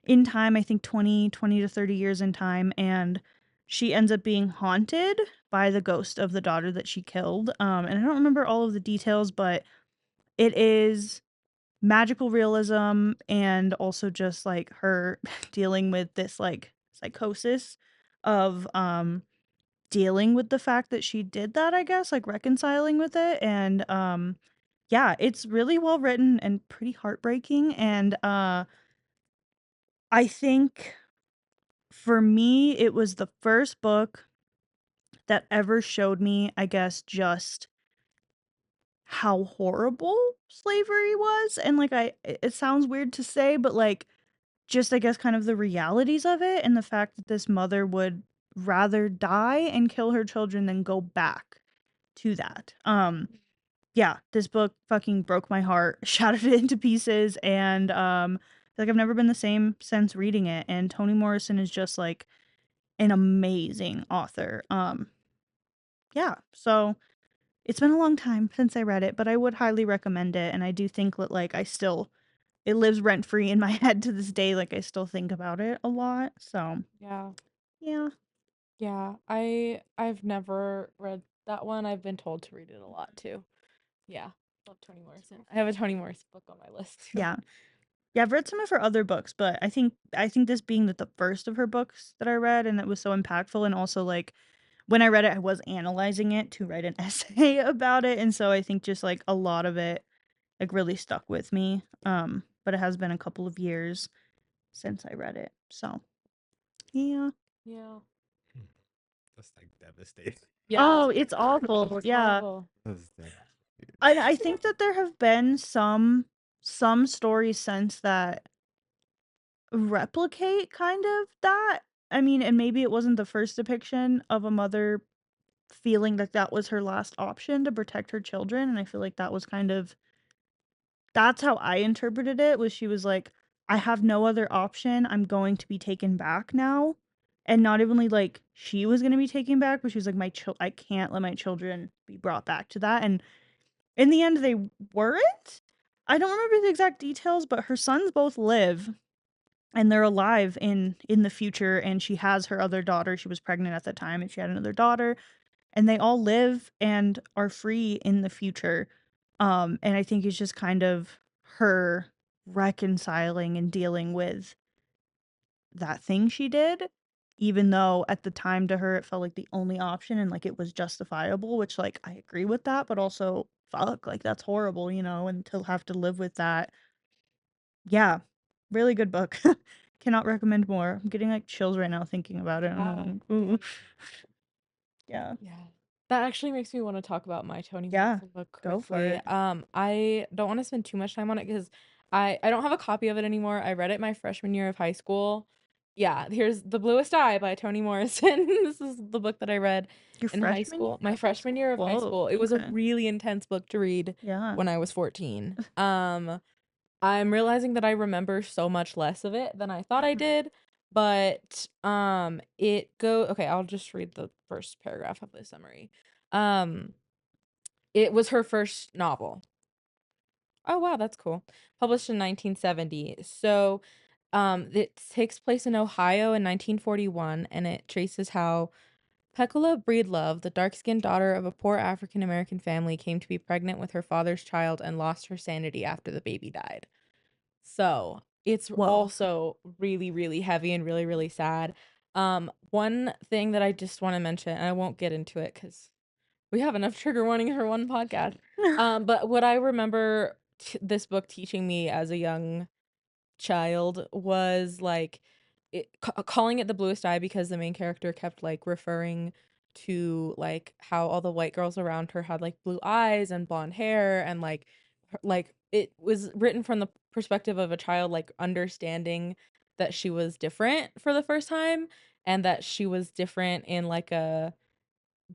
in time, I think 20 to 30 years in time, and she ends up being haunted by the ghost of the daughter that she killed. And I don't remember all of the details, but it is magical realism and also just like her dealing with this like psychosis of dealing with the fact that she did that, I guess, like reconciling with it. And yeah, it's really well written and pretty heartbreaking. And I think for me, it was the first book that ever showed me, I guess, just how horrible slavery was. And like, it sounds weird to say, but like, just I guess kind of the realities of it and the fact that this mother would rather die and kill her children than go back to that. Yeah, this book fucking broke my heart, shattered it into pieces, and like I've never been the same since reading it. And Toni Morrison is just like an amazing author. Yeah, so it's been a long time since I read it, but I would highly recommend it. And I do think that like it lives rent free in my head to this day. Like I still think about it a lot. So Yeah. yeah, Yeah. I've never read that one. I've been told to read it a lot too. Yeah. Love Toni Morrison. I have a Toni Morrison book on my list too. yeah, yeah. I've read some of her other books, but I think this being the first of her books that I read, and it was so impactful, and also like when I read it, I was analyzing it to write an essay about it, and so I think just like a lot of it like really stuck with me. But it has been a couple of years since I read it, so yeah. Yeah. Hmm. That's like devastating. Yeah. Oh, it's awful. It's Yeah. horrible. That's devastating. I think that there have been some stories since that replicate kind of that. I mean, and maybe it wasn't the first depiction of a mother feeling like that was her last option to protect her children, and I feel like that was kind of that's how I interpreted it, was she was like, "I have no other option. I'm going to be taken back now." And not even like she was gonna be taken back, but she was like, I can't let my children be brought back to that." And in the end, they weren't. I don't remember the exact details, but her sons both live and they're alive in the future, and she has her other daughter. She was pregnant at the time, and she had another daughter, and they all live and are free in the future. And I think it's just kind of her reconciling and dealing with that thing she did, even though at the time to her it felt like the only option and like it was justifiable, which like I agree with that, but also fuck, like that's horrible, and to have to live with that. Yeah. Really good book. Cannot recommend more. I'm getting like chills right now thinking about it. Yeah. I'm like, ooh. Yeah. Yeah. That actually makes me want to talk about my Toni Yeah. Morrison book Go for quickly. it. I don't want to spend too much time on it because I don't have a copy of it anymore. I read it my freshman year of high school. Yeah, here's The Bluest Eye by Toni Morrison. This is the book that I read Your in high freshman year school. My of high freshman year school? of high Whoa. school. It was a Okay. really intense book to read Yeah. when I was 14. I'm realizing that I remember so much less of it than I thought I did, but okay, I'll just read the first paragraph of the summary. Um it was her first novel. Oh wow, that's cool. Published in 1970. So it takes place in Ohio in 1941, and it traces how Pecula Breedlove, the dark-skinned daughter of a poor African American family, came to be pregnant with her father's child and lost her sanity after the baby died. So, it's Whoa. also really, really heavy and really, really sad. One thing that I just want to mention, and I won't get into it because we have enough trigger warnings for one podcast. But what I remember this book teaching me as a young child was like calling it the bluest eye because the main character kept like referring to like how all the white girls around her had like blue eyes and blonde hair, and like it was written from the perspective of a child like understanding that she was different for the first time, and that she was different in like a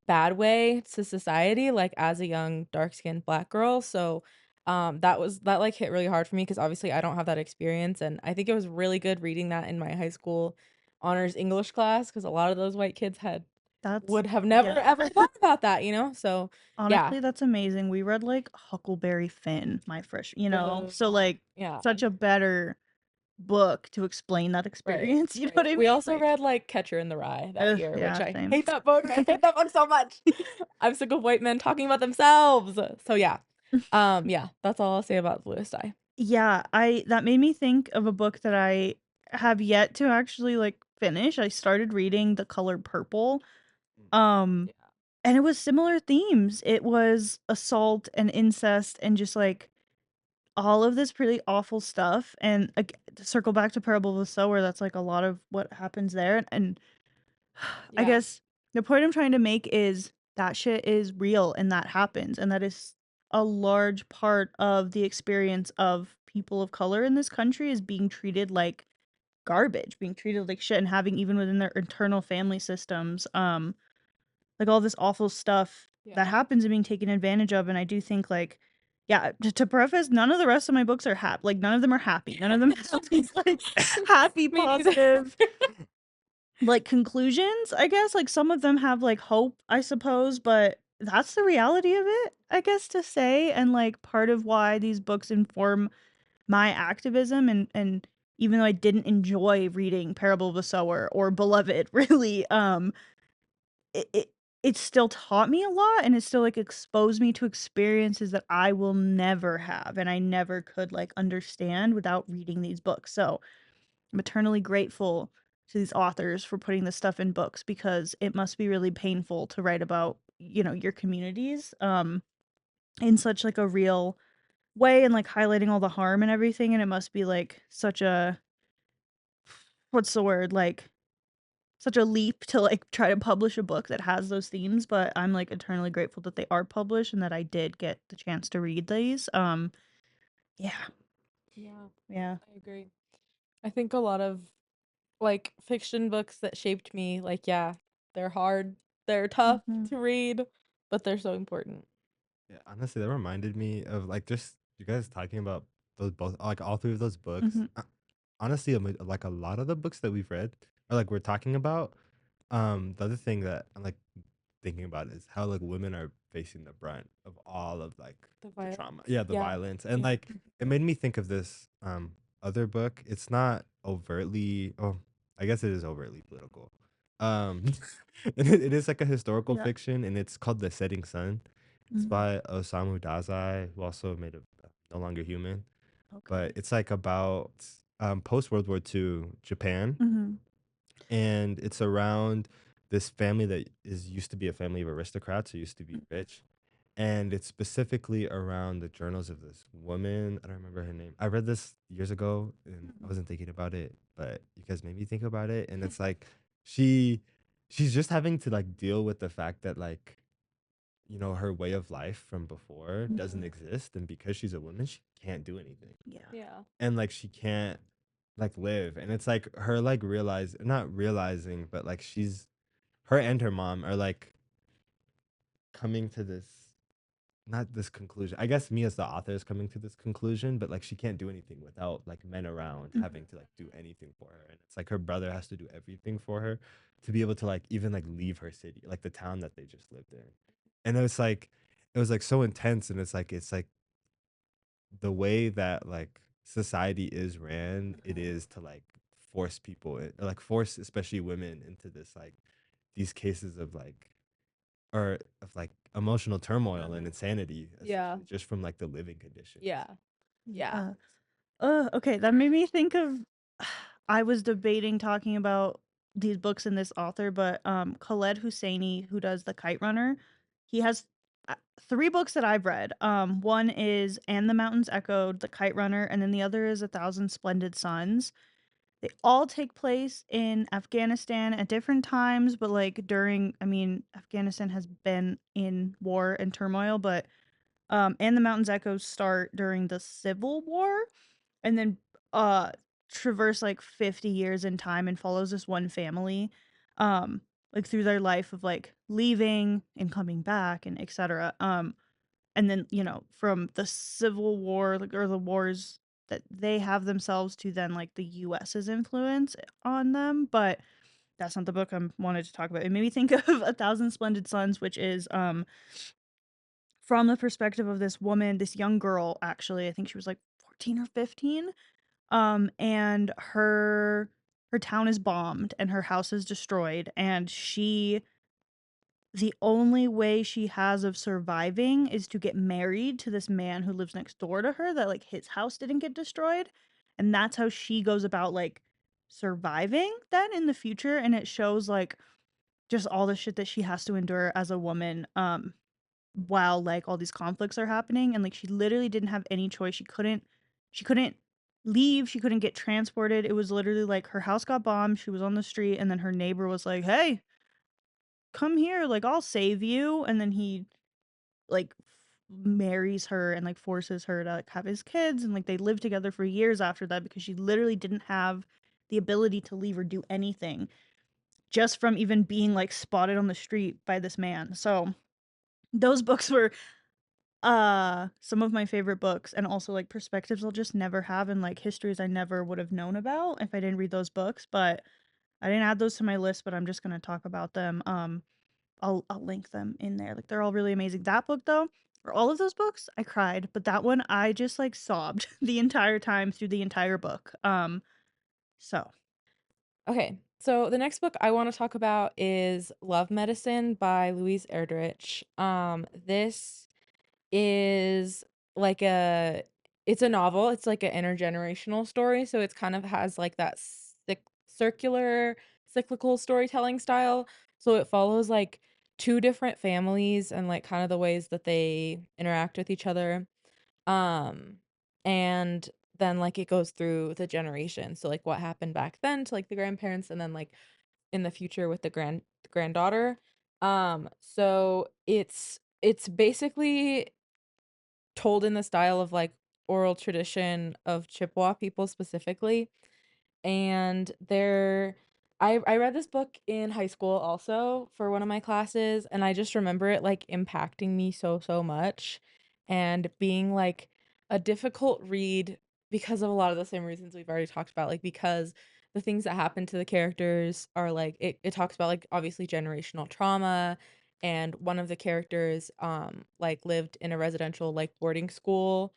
bad way to society, like as a young dark-skinned black girl. So that like hit really hard for me because obviously I don't have that experience, and I think it was really good reading that in my high school honors English class because a lot of those white kids had That's would have never yeah. ever thought about that. So yeah. Honestly, that's amazing. We read like Huckleberry Finn my Ugh. so like Yeah. such a better book to explain that Right. experience. You know what Right. I We mean? also Like, read like Catcher in the Rye that ugh, year, which yeah, I same. hate that book. I hate that book so much. I'm sick of white men talking about themselves. So yeah. Yeah, that's all I'll say about Bluest Eye. Yeah, I that made me think of a book that I have yet to actually like finish. I started reading The Color Purple. Um, Yeah. and it was similar themes. It was assault and incest and just, like, all of this pretty awful stuff, and, to circle back to Parable of the Sower, that's, like, a lot of what happens there, and I Yeah. guess the point I'm trying to make is that shit is real and that happens, and that is a large part of the experience of people of color in this country is being treated like garbage, being treated like shit, and having even within their internal family systems, like, all this awful stuff that Yeah. happens and being taken advantage of, and I do think, like yeah, to preface, none of the rest of my books are like, none of them are happy. None of them have these, like, happy, Me neither. positive like, conclusions, I guess, like, some of them have, like, hope, I suppose, but that's the reality of it, I guess, to say, and, like, part of why these books inform my activism and even though I didn't enjoy reading Parable of the Sower or Beloved, really, it it it still taught me a lot, and it still, like, exposed me to experiences that I will never have, and I never could, like, understand without reading these books, so I'm eternally grateful to these authors for putting this stuff in books because it must be really painful to write about, your communities, in such, like, a real way and, like, highlighting all the harm and everything, and it must be, like, such a what's the word? Like, such a leap to, like, try to publish a book that has those themes, but I'm, like, eternally grateful that they are published and that I did get the chance to read these, yeah, Yeah, yeah. I agree. I think a lot of like fiction books that shaped me, like, yeah, they're hard, they're tough Mhm, to read, but they're so important. Yeah, honestly, that reminded me of like just you guys talking about those both, like all three of those books. mhm, Honestly, like a lot of the books that we've read or like we're talking about. The other thing that I'm like thinking about is how like women are facing the brunt of all of like The the trauma. violence. Yeah, the Yeah. violence. And Yeah. like it made me think of this other book. It's not overtly, oh, I guess it is overtly political. Um it is like a historical yeah, fiction and it's called The Setting Sun. It's mhm, by Osamu Dazai, who also made a No Longer Human. But okay. it's like about post World War II Japan, Mhm, and it's around this family that is used to be a family of aristocrats who used to be mm, rich, and it's specifically around the journals of this woman. I don't remember her name. I read this years ago, and I mhm, wasn't thinking about it, but you guys made me think about it, and it's like she she's just having to like deal with the fact that like her way of life from before doesn't mhm, exist, and because she's a woman she can't do anything, yeah, Yeah. and like she can't like live, and it's like her like realize not realizing, but like she's her and her mom are like coming to this not this conclusion. I guess me as the author is coming to this conclusion, but like she can't do anything without like men around mhm, having to like do anything for her. And it's like her brother has to do everything for her to be able to like even like leave her city, like the town that they just lived in. And it was like so intense, and it's like the way that like society is ran, it is to like force people or like force especially women into this like these cases of like or of like emotional turmoil and insanity Yeah. essentially just from like the living conditions. Yeah. Yeah. yeah. Okay, that made me think of I was debating talking about these books and this author, but, Khaled Hosseini, who does The Kite Runner, he has, 3 books that I've read. One is And the Mountains Echoed, The Kite Runner, and then the other is A Thousand Splendid Suns. They all take place in Afghanistan at different times, but, like, Afghanistan has been in war and turmoil, but, And the Mountains Echoes start during the Civil War and then uh traverse like 50 years in time and follows this one family um like through their life of like leaving and coming back and etc. And then from the Civil War like or the wars that they have themselves to then like the US's influence on them, but that's not the book I wanted to talk about. It made me think of A Thousand Splendid Suns, which is from the perspective of this woman, this young girl actually. I think she was like 14 or 15. And her town is bombed and her house is destroyed, and the only way she has of surviving is to get married to this man who lives next door to her that like his house didn't get destroyed, and that's how she goes about like surviving then in the future, and it shows like just all the shit that she has to endure as a woman, while, like, all these conflicts are happening, and, like, she literally didn't have any choice. She couldn't leave, she couldn't get transported. It was literally like her house got bombed, she was on the street, and then her neighbor was like, "Hey, come here, like, I'll save you," and then he, like, marries her and, like, forces her to, like, have his kids, and, like, they lived together for years after that because she literally didn't have the ability to leave or do anything just from even being, like, spotted on the street by this man. So, those books were, some of my favorite books, and also, like, perspectives I'll just never have, and, like, histories I never would have known about if I didn't read those books. But I didn't add those to my list, but I'm just gonna talk about them. I'll link them in there. Like, they're all really amazing. That book though, or all of those books, I cried, but that one I just, like, sobbed the entire time through the entire book. So Okay, so the next book I want to talk about is Love Medicine by Louise Erdrich. This is like a it's a novel. It's like an intergenerational story, so it's kind of has like that circular cyclical storytelling style. So it follows like two different families and like kind of the ways that they interact with each other. Um and then like it goes through the generation. So like what happened back then to like the grandparents and then like in the future with the granddaughter. So it's basically told in the style of like oral tradition of Chippewa people specifically. And I read this book in high school also for one of my classes, and I just remember it like impacting me so much and being like a difficult read because of a lot of the same reasons we've already talked about, like because the things that happen to the characters are like it talks about like obviously generational trauma, and one of the characters like lived in a residential like boarding school,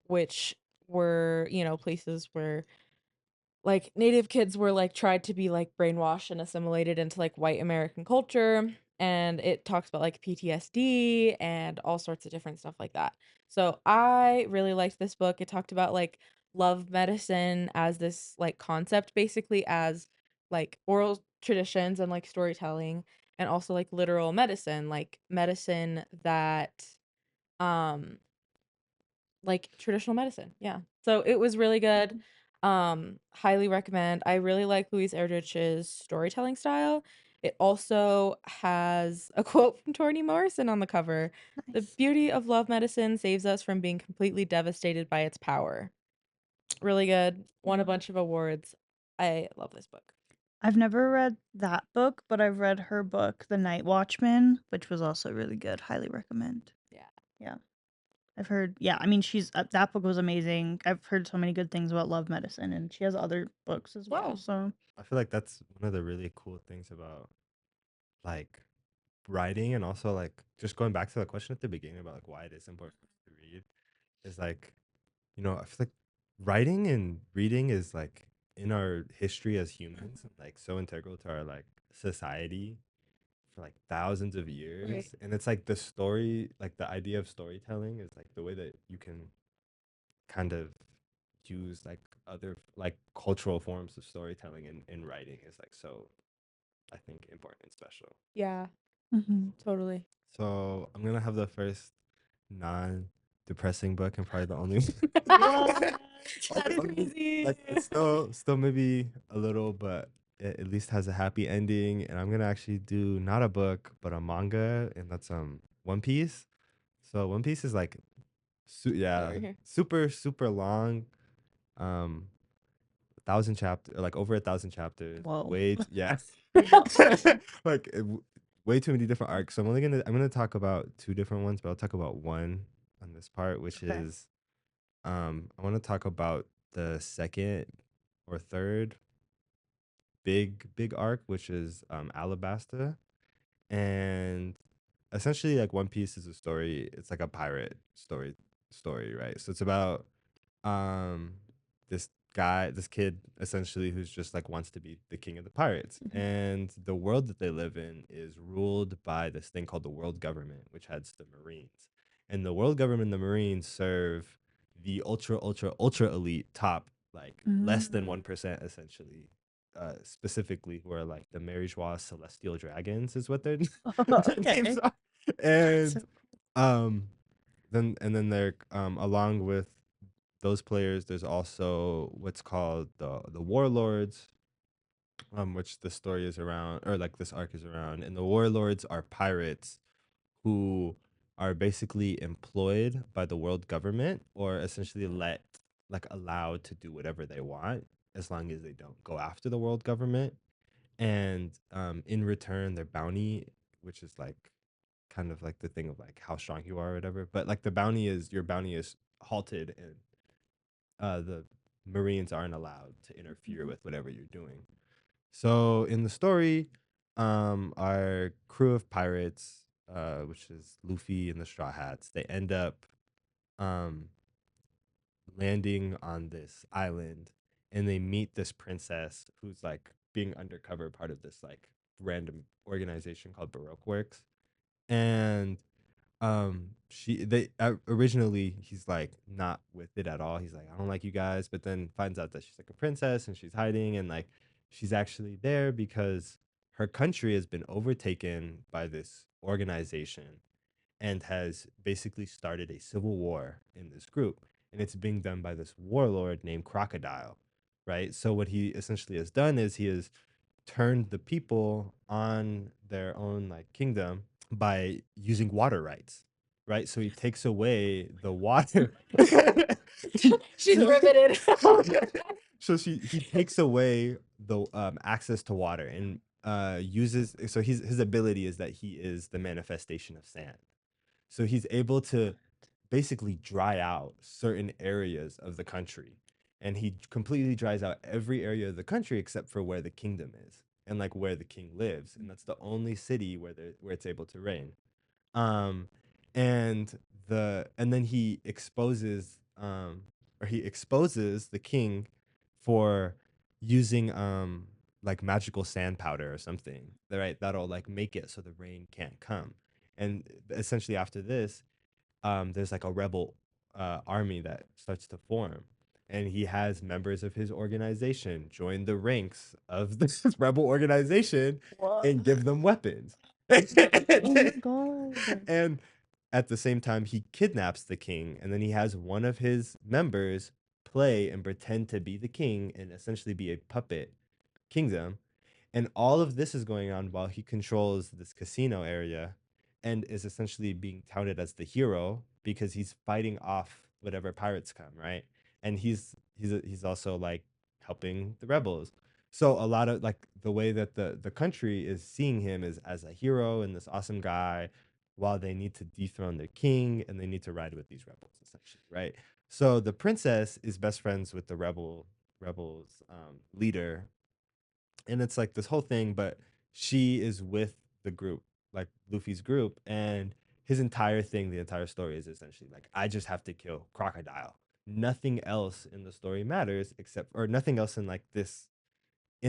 which were, you know, places where like native kids were like tried to be like brainwashed and assimilated into like white American culture, and it talks about like PTSD and all sorts of different stuff like that. So I really liked this book. It talked about like love medicine as this like concept basically as like oral traditions and like storytelling, and also like literal medicine, like medicine that um like traditional medicine. Yeah. So it was really good. Highly recommend. I really like Louise Erdrich's storytelling style. It also has a quote from Toni Morrison on the cover. The nice. beauty of love medicine saves us from being completely devastated by its power. Really good. Won a bunch of awards. I love this book. I've never read that book, but I've read her book, The Night Watchman, which was also really good. Highly recommend. Yeah. Yeah. I've heard, yeah, I mean, she's that book was amazing. I've heard so many good things about Love Medicine, and she has other books as Yeah. well. So, I feel like that's one of the really cool things about like writing, and also like just going back to the question at the beginning about like why it is important to read is like, you know, I feel like writing and reading is like in our history as humans, like so integral to our like society for like thousands of Right. years. And it's like the story, like the idea of storytelling is like the way that you can kind of use like other like cultural forms of storytelling in writing is like so, I think, important and special. Yeah, mhm. totally. So I'm gonna have the first non-depressing book and probably the only What? That's like crazy. it's still maybe a little, but it at least has a happy ending. And I'm gonna actually do not a book but a manga, and that's One Piece. So One Piece is like yeah, Sorry. super long. um 1,000 chapter, like over 1,000 chapters, Whoa. yeah. Whoa. like way too many different arcs. So I'm gonna talk about two different ones, but I'll talk about one on this part, which Okay. is I want to talk about the second or third big arc, which is Alabasta. And essentially like One Piece is a story, it's like a pirate story, right? So it's about um this kid essentially who's just like wants to be the king of the pirates. Mhm. And the world that they live in is ruled by this thing called the world government, which has the Marines. And the world government and the Marines serve the ultra elite top, like less than Mm. 1% essentially specifically, who are like the Maryjois celestial dragons, is what their what their names Okay. are. So And um, then they're along with those players, there's also what's called the warlords, which the story is around, or like this arc is around. And the warlords are pirates who are basically employed by the world government, or essentially allowed to do whatever they want as long as they don't go after the world government. And in return, their bounty, which is like kind of like the thing of like how strong you are or whatever, but like your bounty is halted, and the Marines aren't allowed to interfere with whatever you're doing. So in the story, our crew of pirates, which is Luffy and the Straw Hats, they end up um, landing on this island, and they meet this princess who's like being undercover part of this like random organization called Baroque Works. And she they originally he's like not with it at all. He's like, I don't like you guys, but then finds out that she's like a princess and she's hiding, and like she's actually there because her country has been overtaken by this organization and has basically started a civil war in this group, and it's being done by this warlord named Crocodile, right? So what he essentially has done is he has turned the people on their own like kingdom by using water rights, right? So he takes away the water. She's riveted. So he takes away the access to water, and uses, so his ability is that he is the manifestation of sand. So he's able to basically dry out certain areas of the country. And he completely dries out every area of the country except for where the kingdom is, and like where the king lives. And that's the only city where it's able to rain. Um and and then he exposes the king for using like magical sand powder or something, right? That'll like make it so the rain can't come. And essentially after this, there's like a rebel army that starts to form, and he has members of his organization join the ranks of this rebel organization what? and give them weapons. Oh my god. And at the same time, he kidnaps the king, and then he has one of his members play and pretend to be the king and essentially be a puppet kingdom. And all of this is going on while he controls this casino area and is essentially being touted as the hero because he's fighting off whatever pirates come, right? And he's also like helping the rebels. So a lot of like the way that the country is seeing him is as a hero and this awesome guy, while they need to dethrone their king and they need to ride with these rebels essentially, right? So the princess is best friends with the rebels leader, and it's like this whole thing, but she is with the group, like Luffy's group, and his entire thing, the entire story is essentially like, I just have to kill Crocodile. Nothing else in the story matters except, or nothing else in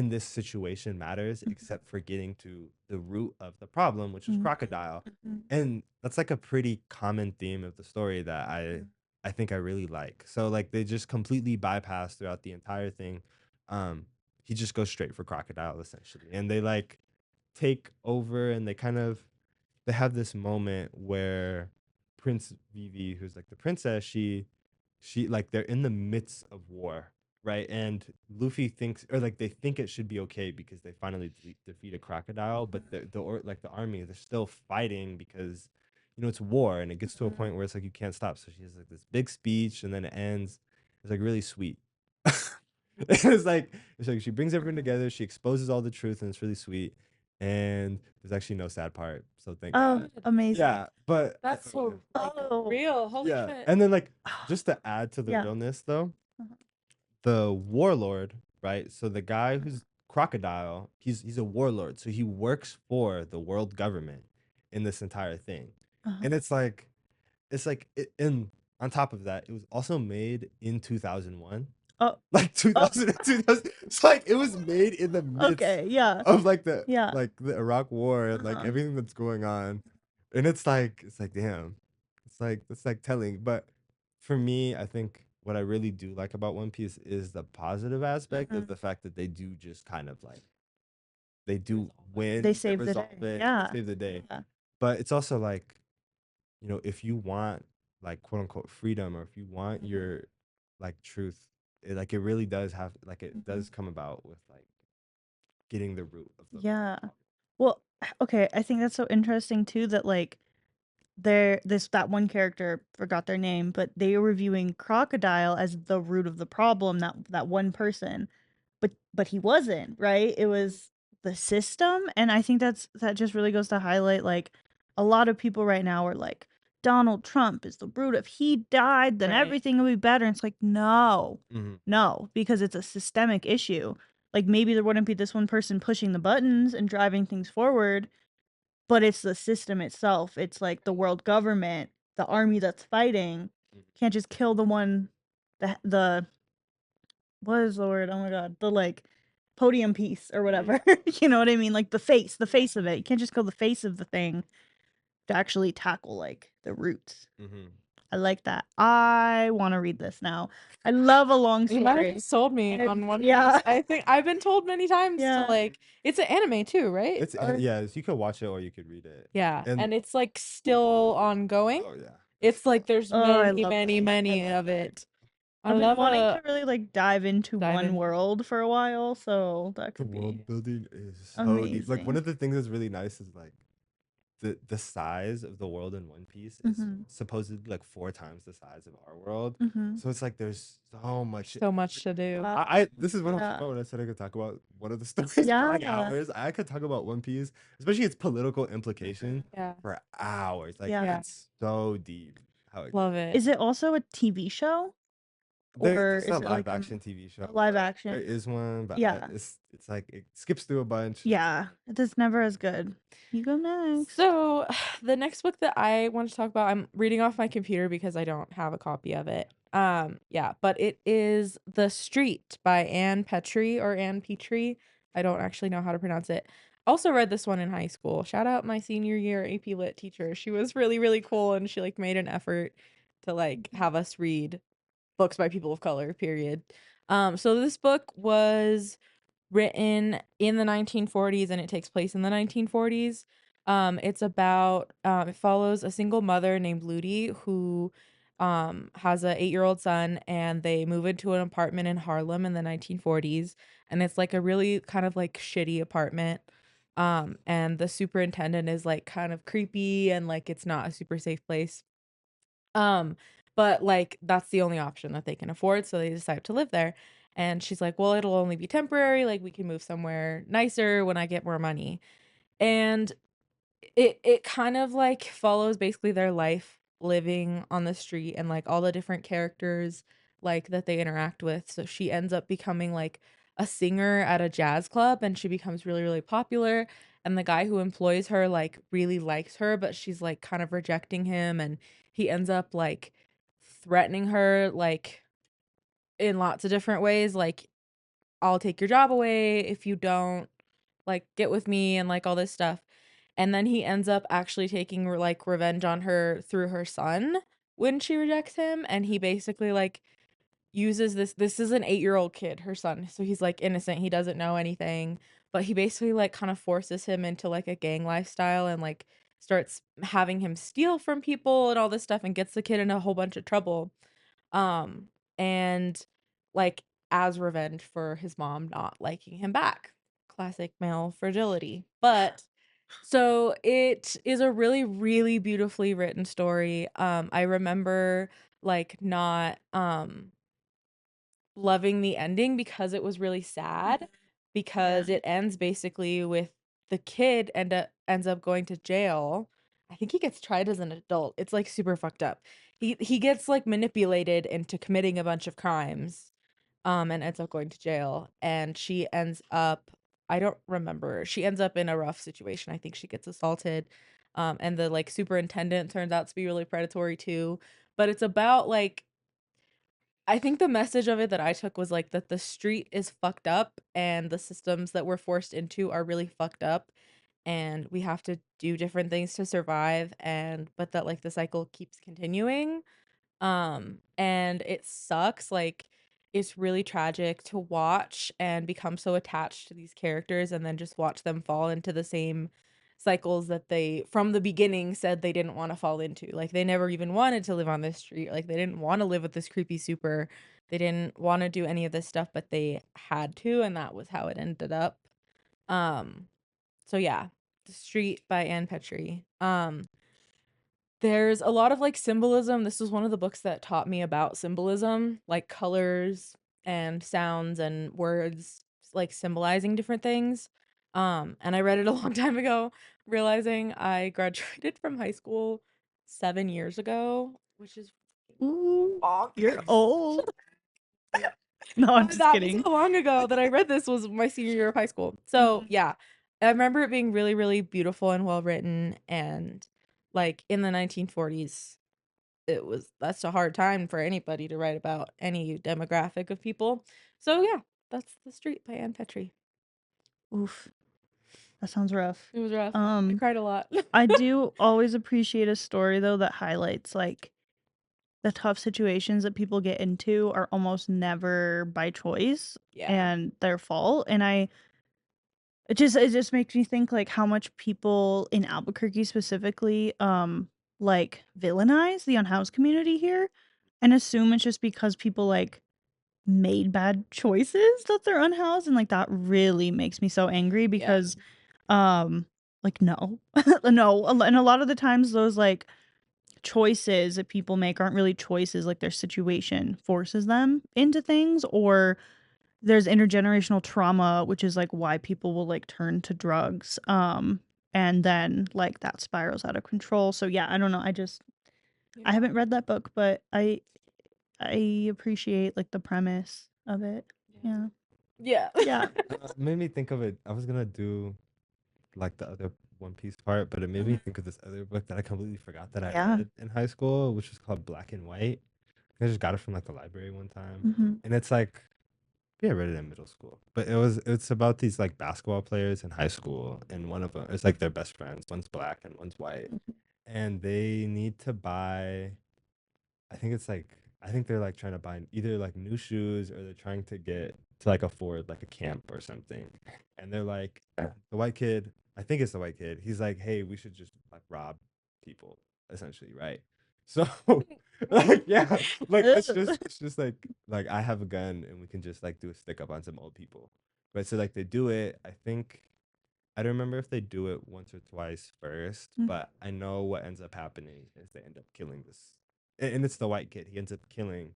this situation matters except for getting to the root of the problem, which is Mhm. Crocodile. And that's like a pretty common theme of the story that I think I really like. So like they just completely bypass throughout the entire thing. Um, he just goes straight for Crocodile essentially, and they like take over, and they have this moment where Prince Vivi, who's like the princess, she like they're in the midst of war, right? And Luffy thinks, or like they think it should be okay because they finally defeat a crocodile, but the army, they're still fighting because it's war, and it gets to a point where it's like you can't stop. So she has like this big speech, and then it ends. It's like really sweet. It's like she brings everyone together, she exposes all the truth, and it's really sweet. And there's actually no sad part, so thank Oh, God. amazing. Yeah, but That's so like Oh. real. Holy yeah, shit. and then like just to add to the Yeah. realness though, Uh-huh. the warlord, right? So the guy who's Crocodile, he's a warlord, so he works for the world government in this entire thing. Uh-huh. And and on top of that, it was also made in 2001. Oh. Like Oh. 2000, 2000. It's like it was made in the midst Okay. Yeah. of Yeah. like the Iraq war and like Uh-huh. everything that's going on. And it's like damn. It's like telling. But for me, I think what I really do like about One Piece is the positive aspect of Mhm. the fact that they do just kind of like they do They win, they saved the resolve day. it, Yeah. save the day. Yeah. But it's also like, if you want like quote unquote freedom, or if you want Mhm. your like truth, like it really does have like it Mhm. does come about with like getting the root of the Yeah. problem. Well, okay, I think that's so interesting too that like that one character forgot their name, but they were viewing Crocodile as the root of the problem, that one person. But he wasn't, right? It was the system, and I think that just really goes to highlight like a lot of people right now are like Donald Trump is the root. If he died, then Right. everything will be better. And it's like no. Mm-hmm. No, because it's a systemic issue. Like maybe there wouldn't be this one person pushing the buttons and driving things forward, but it's the system itself. It's like the world government, the army that's fighting can't just kill the one the what is the word? Oh my god. The like podium piece or whatever. You know what I mean? Like the face of it. You can't just kill the face of the thing to actually tackle like the roots. Mm-hmm. I like that. I want to read this now. I love a long You might have story. sold me on One Piece. Yeah. I think I've been told many times to Yeah. like it's an anime too, right? Yeah, so you could watch it or you could read it. Yeah, And and it's like still ongoing. oh yeah. It's like there's Oh, I many, love many, it. many of it. I I've been love wanting a to really like dive into dive one in. world for a while, so that The could be world building is so deep. Like one amazing. of the things that's really nice is like the size of the world in One Piece is Mhm. supposedly like 4 times the size of our world. Mhm. So it's like there's so much. So much to do. Wow. I this is what I was talking Yeah. about when I said I could talk about one of the stories for like Yeah. hours. I could talk about One Piece, especially its political implication, Yeah. for hours. Like Yeah. it's so deep how it Love goes. it. Is it also a TV show? Or There's a is it live like action TV show. a live There action? is one, but Yeah. it's like it skips through a bunch. And it's Yeah. It is never as good. You go next. So, the next book that I want to talk about, I'm reading off my computer because I don't have a copy of it. Yeah, but it is The Street by Anne Petrie or Anne Petrie. I don't actually know how to pronounce it. Also read this one in high school. Shout out my senior year AP Lit teacher. She was really, really cool and she like made an effort to like have us read books by people of color, period. So this book was written in the 1940s and it takes place in the 1940s. It's about it follows a single mother named Ludi who has a 8-year-old son and they move into an apartment in Harlem in the 1940s and it's like a really kind of like shitty apartment. And the superintendent is like kind of creepy and like it's not a super safe place. Um, but, like, that's the only option that they can afford, so they decide to live there, and she's like, "Well, it'll only be temporary, like, we can move somewhere nicer when I get more money." And it kind of, like, follows basically their life living on the street and, like, all the different characters, like, that they interact with, so she ends up becoming, like, a singer at a jazz club, and she becomes really, really popular, and the guy who employs her, like, really likes her, but she's, like, kind of rejecting him, and he ends up, like, threatening her, like, in lots of different ways, like, "I'll take your job away if you don't, like, get with me," and, like, all this stuff. And then he ends up actually taking, like, revenge on her through her son when she rejects him, and he basically, like, uses this is an 8-year-old kid, her son, so he's, like, innocent, he doesn't know anything, but he basically, like, kind of forces him into, like, a gang lifestyle and, like, starts having him steal from people and all this stuff and gets the kid in a whole bunch of trouble. Um, and, like, as revenge for his mom not liking him back. Classic male fragility. But so it is a really, really beautifully written story. I remember, like, not, loving the ending because it was really sad, because Yeah. it ends basically with the kid ends up going to jail. I think he gets tried as an adult. It's, like, super fucked up. He gets, like, manipulated into committing a bunch of crimes, and ends up going to jail, and she ends up I don't remember. She ends up in a rough situation. I think she gets assaulted, and the, like, superintendent turns out to be really predatory too, but it's about, like I think the message of it that I took was, like, that the street is fucked up and the systems that we're forced into are really fucked up, and we have to do different things to survive but that, like, the cycle keeps continuing. And it sucks. Like, it's really tragic to watch and become so attached to these characters and then just watch them fall into the same cycles that they from the beginning said they didn't want to fall into. Like, they never even wanted to live on this street. Like, they didn't want to live with this creepy super. They didn't want to do any of this stuff, but they had to, and that was how it ended up. Um, so yeah, The Street by Anne Petrie. There's a lot of, like, symbolism. This was one of the books that taught me about symbolism, like colors and sounds and words, like, symbolizing different things. And I read it a long time ago, realizing I graduated from high school 7 years ago, which is Ooh, you're bonkers. old. No, I'm But just that was kidding. so long ago that I read this was my senior year of high school. So, yeah, I remember it being really, really beautiful and well written, and, like, in the 1940s, that's a hard time for anybody to write about any demographic of people. So, yeah, that's The Street by Anne Petrie. Oof, that sounds rough. It was rough. I cried a lot. I do always appreciate a story though that highlights like the tough situations that people get into are almost never by choice Yeah. and their fault. And it just makes me think like how much people in Albuquerque specifically like villainize the unhoused community here and assume it's just because people like made bad choices that they're unhoused, and like that really makes me so angry Yeah. because like no. No, and a lot of the times those like choices that people make aren't really choices, like their situation forces them into things, or there's intergenerational trauma, which is like why people will like turn to drugs, and then like that spirals out of control. So yeah, I don't know, I Yeah. haven't read that book, but I appreciate like the premise of it. Yeah. Yeah. Yeah. It made me think of it. I was gonna do like the other One Piece part, but it made me think of this other book that I completely forgot that I Yeah. read in high school, which was called Black and White. I just got it from like the library one time, Mhm. and it's like, yeah, I read it in middle school, but it's about these like basketball players in high school, and one of them it's like their best friends. One's black and one's white, and they need to buy. I think it's like I think they're like trying to buy either like new shoes or they're trying to get to like afford like a camp or something. And they're like the white kid, I think it's the white kid. He's like, "Hey, we should just like rob people essentially, right?" So like yeah, like it's just like I have a gun and we can just like do a stick up on some old people. But so like they do it, I think I don't remember if they do it once or twice first, Mm. but I know what ends up happening is they end up killing this, and it's the white kid. He ends up killing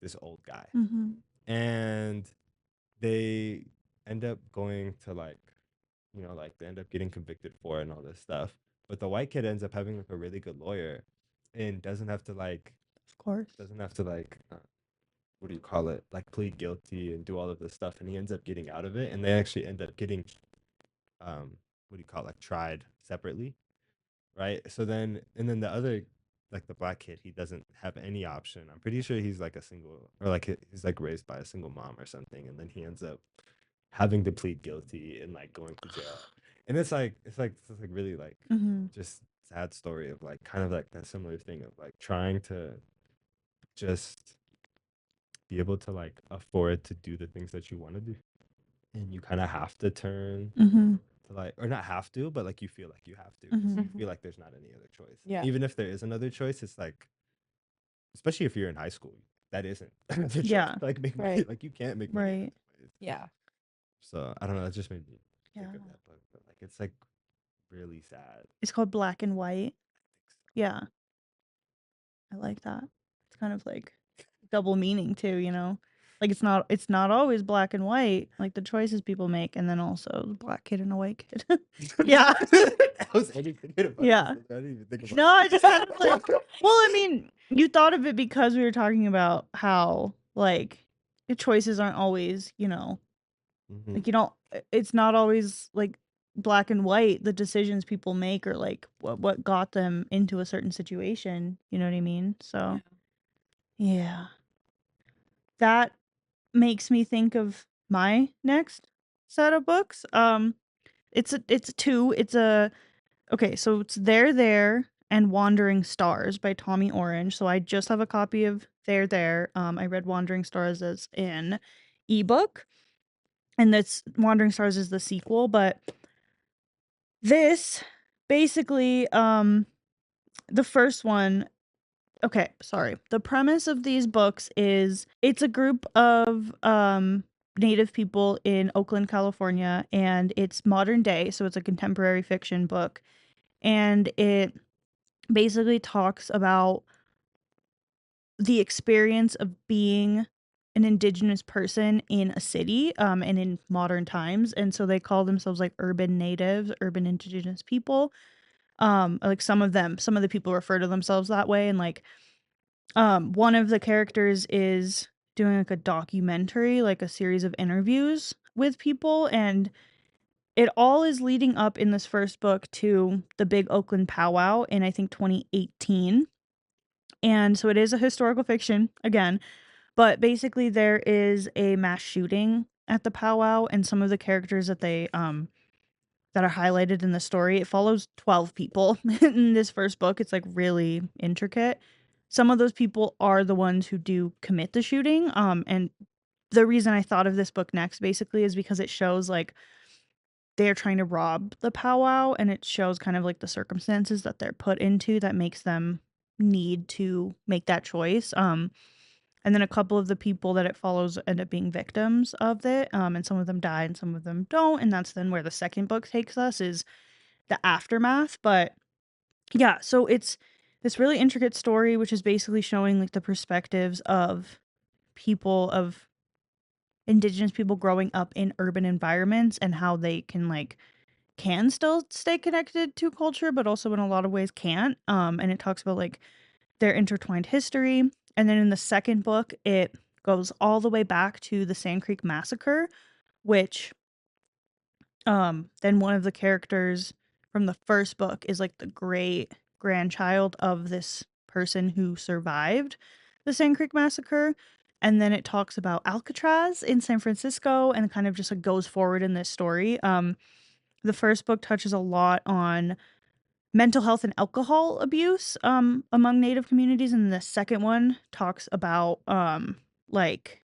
this old guy, Mhm. and they end up going to like, like they end up getting convicted for it and all this stuff. But the white kid ends up having like a really good lawyer, and Of course. doesn't have to like, what do you call it? Like plead guilty and do all of this stuff, and he ends up getting out of it, and they actually end up getting what do you call it, like tried separately, right? So then and then the other, like the black kid, he doesn't have any option. I'm pretty sure he's like a single, or like he's like raised by a single mom or something, and then he ends up having to plead guilty and like going to jail. And it's like really like Mhm. just sad story of like kind of like that similar thing of like trying to just be able to like afford to do the things that you want to do, and you kind of have to turn Mhm. to like, or not have to, but like you feel like you have to 'cause Mhm. you feel like there's not any other choice. Yeah. Even if there is another choice, it's like, especially if you're in high school, that isn't another choice. Yeah. Like make money, Right. like you can't make money in Right. other ways. Yeah. So I don't know. That just made me think Yeah. of that book, but like it's like really sad. It's called Black and White. I think so. Yeah. I like that. It's kind of like double meaning too, you know? Like it's not always black and white, like the choices people make, and then also the black kid and a white kid. Yeah. I was already thinking about Yeah. this. I didn't even think about No, I just kind of like well, I mean, you thought of it because we were talking about how like the choices aren't always, Mhm. like you don't it's not always like black and white, the decisions people make or like what got them into a certain situation, you know what I mean? So, yeah. That makes me think of my next set of books. It's two. It's a okay, so it's There There and Wandering Stars by Tommy Orange. So I just have a copy of There. I read Wandering Stars as an ebook, and this Wandering Stars is the sequel, but this basically the first one. Okay, sorry. The premise of these books is it's a group of native people in Oakland, California, and it's modern day, so it's a contemporary fiction book, and it basically talks about the experience of being an indigenous person in a city, and in modern times, and so they call themselves like urban natives, urban indigenous people. Like some of the people refer to themselves that way, and like one of the characters is doing like a documentary, like a series of interviews with people, and it all is leading up in this first book to the big Oakland powwow in I think 2018. And so it is a historical fiction again, but basically there is a mass shooting at the powwow, and some of the characters that are highlighted in the story, it follows 12 people in this first book. It's like really intricate. Some of those people are the ones who do commit the shooting. And the reason I thought of this book next basically is because it shows like they're trying to rob the powwow, and it shows kind of like the circumstances that they're put into that makes them need to make that choice. And then a couple of the people that it follows end up being victims of it, and some of them die and some of them don't, and that's then where the second book takes us, is the aftermath. But yeah, so it's this really intricate story, which is basically showing like the perspectives of people, of indigenous people growing up in urban environments, and how they can still stay connected to culture, but also in a lot of ways can't. And it talks about like their intertwined history. And then in the second book, it goes all the way back to the Sand Creek Massacre, which then one of the characters from the first book is like the great grandchild of this person who survived the Sand Creek Massacre. And then it talks about Alcatraz in San Francisco, and kind of just like goes forward in this story. The first book touches a lot on mental health and alcohol abuse among native communities, and the second one talks about like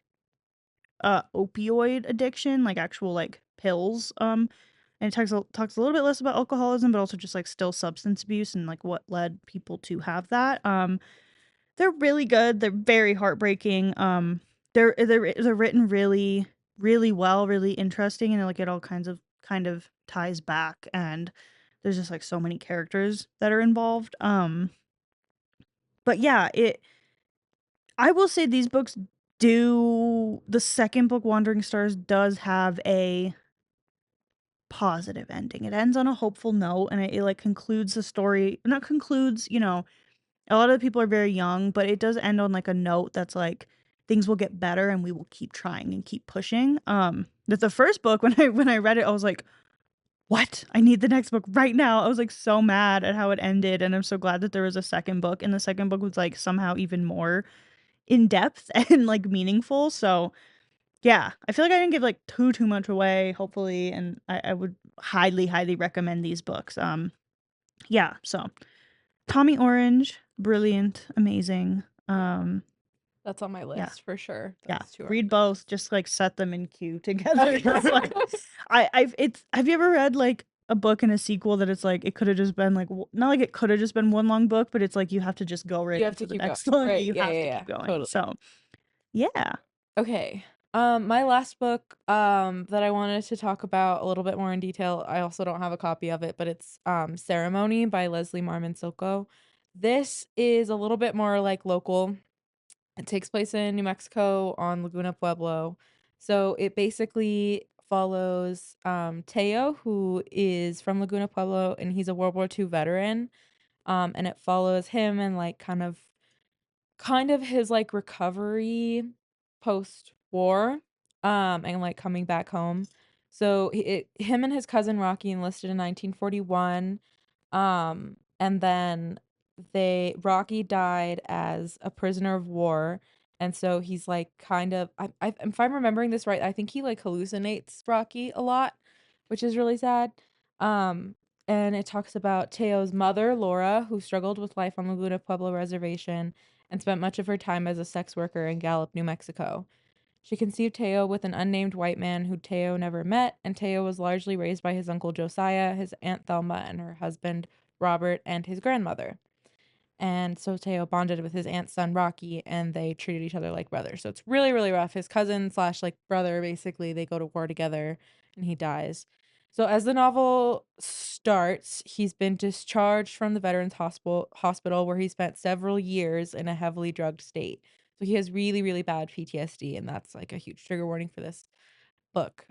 opioid addiction, like actual like pills. And it talks a little bit less about alcoholism, but also just like still substance abuse and like what led people to have that. They're really good. They're very heartbreaking. They're written really really well, really interesting, and like it all kind of ties back, and there's just like so many characters that are involved. But yeah, it I will say these books do the second book, Wandering Stars, does have a positive ending. It ends on a hopeful note, and it like concludes the story. Not concludes, a lot of the people are very young, but it does end on like a note that's like things will get better and we will keep trying and keep pushing. That the first book, when I read it, I was like, what? I need the next book right now. I was like so mad at how it ended, and I'm so glad that there was a second book, and the second book was like somehow even more in depth and like meaningful. So yeah, I feel like I didn't give like too much away, hopefully, and I would highly recommend these books. Yeah, so Tommy Orange, brilliant, amazing. That's on my Yeah, list for sure. yeah. Those two are Read on my both, just like set them in queue together. Just like I've it's have you ever read like a book and a sequel that it's like it could have just been like not like it could have just been one long book, but it's like you have to just go right You have into to the keep going. next one. Right. You Yeah, have yeah, to yeah. keep going. Totally. So yeah. Okay. My last book that I wanted to talk about a little bit more in detail. I also don't have a copy of it, but it's Ceremony by Leslie Marmon Silko. This is a little bit more like local. It takes place in New Mexico on Laguna Pueblo. So it basically follows Teo, who is from Laguna Pueblo, and he's a World War II veteran. And it follows him and like kind of his like recovery post war, and like coming back home. So him and his cousin Rocky enlisted in 1941. And then Rocky died as a prisoner of war, and so he's like kind of if I'm remembering this right, I think he like hallucinates Rocky a lot, which is really sad. Um and it talks about Teo's mother, Laura, who struggled with life on Laguna Pueblo Reservation and spent much of her time as a sex worker in Gallup, New Mexico. She conceived Teo with an unnamed white man who Teo never met, and Teo was largely raised by his uncle Josiah, his aunt Thelma, and her husband Robert, and his grandmother. And so Teo bonded with his aunt's son Rocky, and they treated each other like brothers. So it's really, really rough. His cousin slash like brother, basically, they go to war together, and he dies. So as the novel starts, he's been discharged from the Veterans Hospital where he spent several years in a heavily drugged state. So he has really, really bad PTSD, and that's like a huge trigger warning for this book.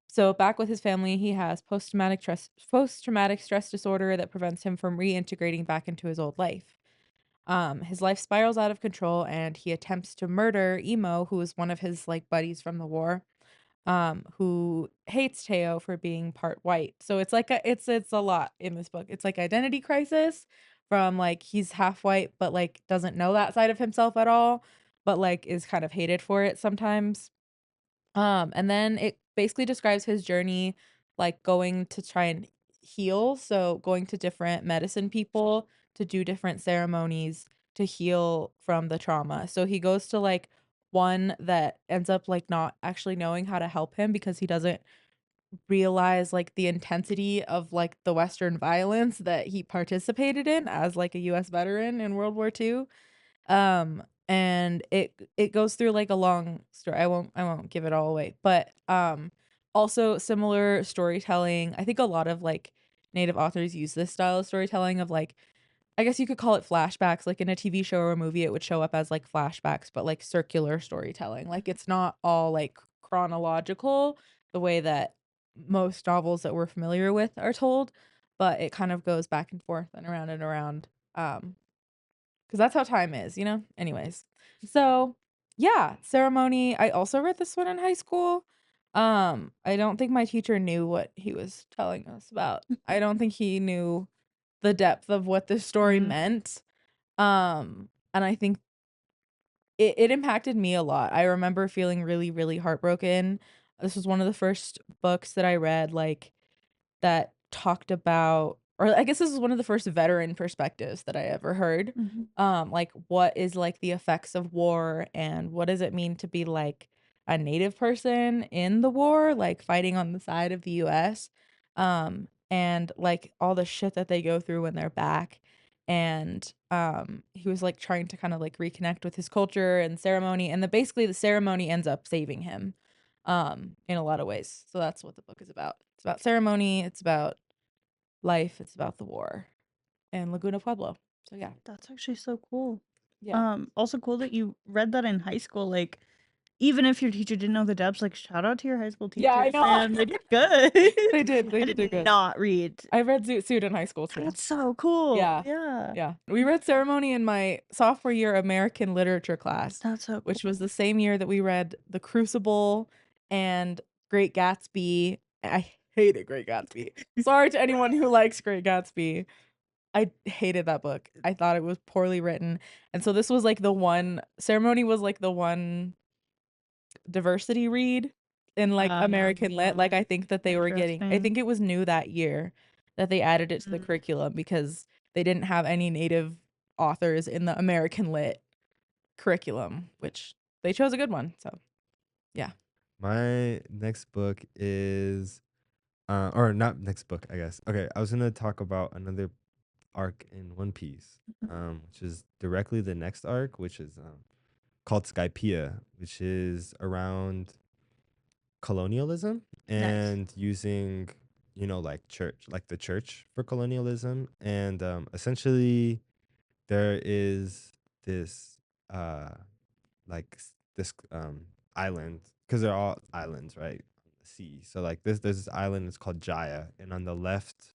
So back with his family, he has post-traumatic stress disorder that prevents him from reintegrating back into his old life. His life spirals out of control, and he attempts to murder Emo, who is one of his like buddies from the war, who hates Teo for being part white. So it's like it's a lot in this book. It's like identity crisis from like he's half white, but like doesn't know that side of himself at all, but like is kind of hated for it sometimes. And then it basically describes his journey, like going to try and heal. So going to different medicine people to do different ceremonies to heal from the trauma. So he goes to like one that ends up like not actually knowing how to help him because he doesn't realize like the intensity of like the Western violence that he participated in as like a US veteran in World War II. And it goes through like a long story. I won't give it all away, but also similar storytelling. I think a lot of like native authors use this style of storytelling of like I guess you could call it flashbacks. Like in a TV show or a movie, it would show up as like flashbacks, but like circular storytelling. Like it's not all like chronological the way that most novels that we're familiar with are told, but it kind of goes back and forth and around and around. Because that's how time is, you know? Anyways. So, yeah, ceremony. I also read this one in high school. I don't think my teacher knew what he was telling us about. I don't think he knew the depth of what this story Mm. meant. And I think it impacted me a lot. I remember feeling really, really heartbroken. This was one of the first books that I read, like that talked about or I guess this is one of the first veteran perspectives that I ever heard. Mhm. Like what is like the effects of war and what does it mean to be like a native person in the war, like fighting on the side of the US. And like all the shit that they go through when they're back. And he was like trying to kind of like reconnect with his culture and ceremony and basically the ceremony ends up saving him in a lot of ways. So that's what the book is about. It's about ceremony, it's about life, it's about the war and Laguna Pueblo. So yeah. That's actually so cool. Yeah. Also cool that you read that in high school. Like, even if your teacher didn't know the depths, like shout out to your high school Yeah, I teachers, know. man. They did good. They did. I They did did good. not read. I read Zoot Suit in high school too. That's so cool. Yeah. Yeah. Yeah. We read Ceremony in my sophomore year American literature class, That's so which cool. was the same year that we read The Crucible and Great Gatsby. I hated Great Gatsby. Sorry to anyone who likes Great Gatsby. I hated that book. I thought it was poorly written. And so this was like the one Ceremony was like the one diversity read in like American Lit. Like I think that they were getting I Interesting. think it was new that year that they added it to the Mm. curriculum because they didn't have any native authors in the American Lit curriculum, which they chose a good one. So, yeah. My next book is, or not next book, I guess. Okay, I was gonna talk about another arc in One Piece, which is directly the next arc, which is called Skypiea, which is around colonialism Nice. and using, like church, like the church for colonialism, and essentially there is this uh this island because they're all islands, right, on the sea. So like there's this island, it's called Jaya, and on the left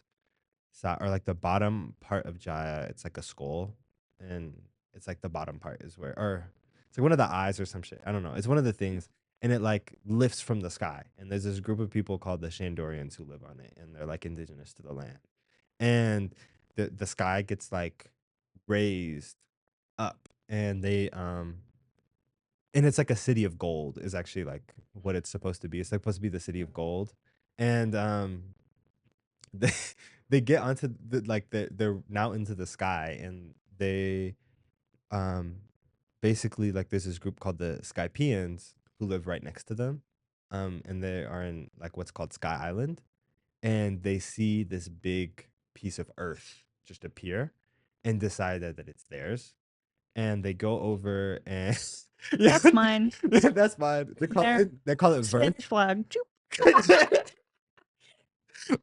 side, or like the bottom part of Jaya, it's like a skull, and it's like the bottom part is where, or it's like one of the eyes or some shit. I don't know. It's one of the things, and it like lifts from the sky. And there's this group of people called the Shandorians who live on it, and they're like indigenous to the land. And the sky gets like raised up, and it's like a city of gold is actually like what it's supposed to be. It's like supposed to be the city of gold, and they they get onto they're now into the sky, and they um basically, like, there's this group called the Skypeans who live right next to them, and they are in like what's called Sky Island, and they see this big piece of Earth just appear, and decide that it's theirs, and they go over and yeah, That's mine. that's fine. There. They call it Verth. Spanish flag. Choop.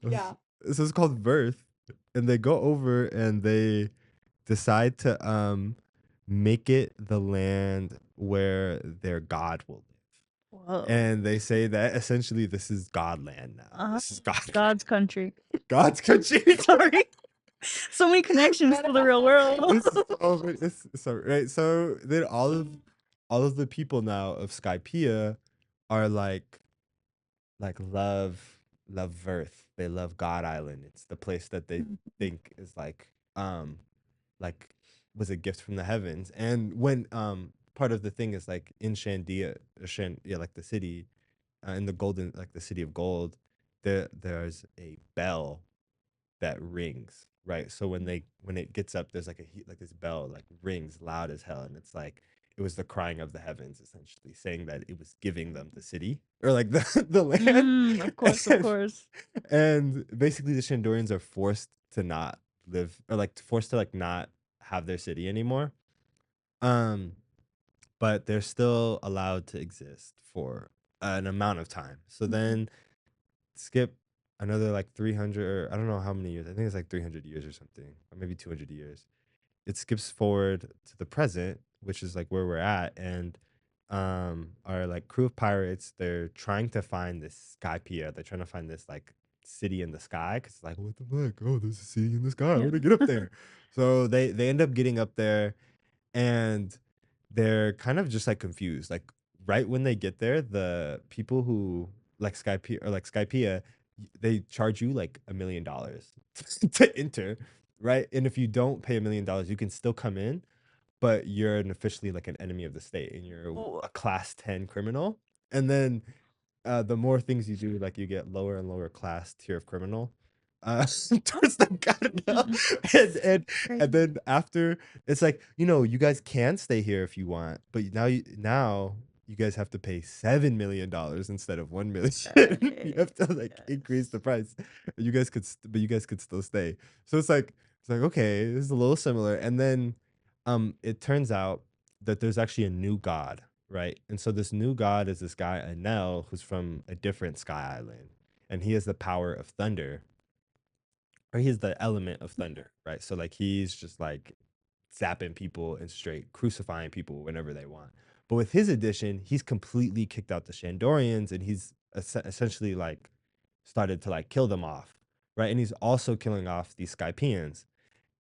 Yeah. So it's called Verth, and they go over and they decide to make it the land where their god will live. Whoa. And they say that essentially this is Godland now. This is God's country. God's country. Sorry. So many connections to the real world. Right. So then all of the people now of Skypiea are love Earth. They love God Island. It's the place that they think is like was a gift from the heavens. And when part of the thing is like in yeah, like the city, in the golden, like the city of gold, there's a bell that rings, right? So when it gets up, there's like like this bell like rings loud as hell, and it's like it was the crying of the heavens, essentially saying that it was giving them the city or like the land. Of course, of course. And basically, the Shandorians are forced to not live, or like forced to like not have their city anymore. But they're still allowed to exist for an amount of time. So then skip another like 300, or I don't know how many years. I think it's like 300 years or something, or maybe 200 years. It skips forward to the present, which is like where we're at, and our like crew of pirates, they're trying to find this Skypiea. They're trying to find this like city in the sky, because it's like, what the fuck? Oh, there's a city in the sky. I want to get up there. So they end up getting up there, and they're kind of just like confused. Like right when they get there, the people who like Skypiea, they charge you like $1 million to enter, right? And if you don't pay $1 million, you can still come in, but you're officially like an enemy of the state, and you're a class 10 criminal. And then the more things you do, like you get lower and lower class tier of criminal towards the god now. And then after, it's like, you guys can stay here if you want, but now you guys have to pay $7 million instead of 1 million. You have to like increase the price. But you guys could still stay. So it's like okay, this is a little similar. And then it turns out that there's actually a new god, right? And so this new god is this guy Anel, who's from a different sky island, and he has the power of thunder, or he's the element of thunder, right? So like he's just like zapping people and straight crucifying people whenever they want. But with his addition, he's completely kicked out the Shandorians, and he's essentially like started to like kill them off, right? And he's also killing off these Skypeans.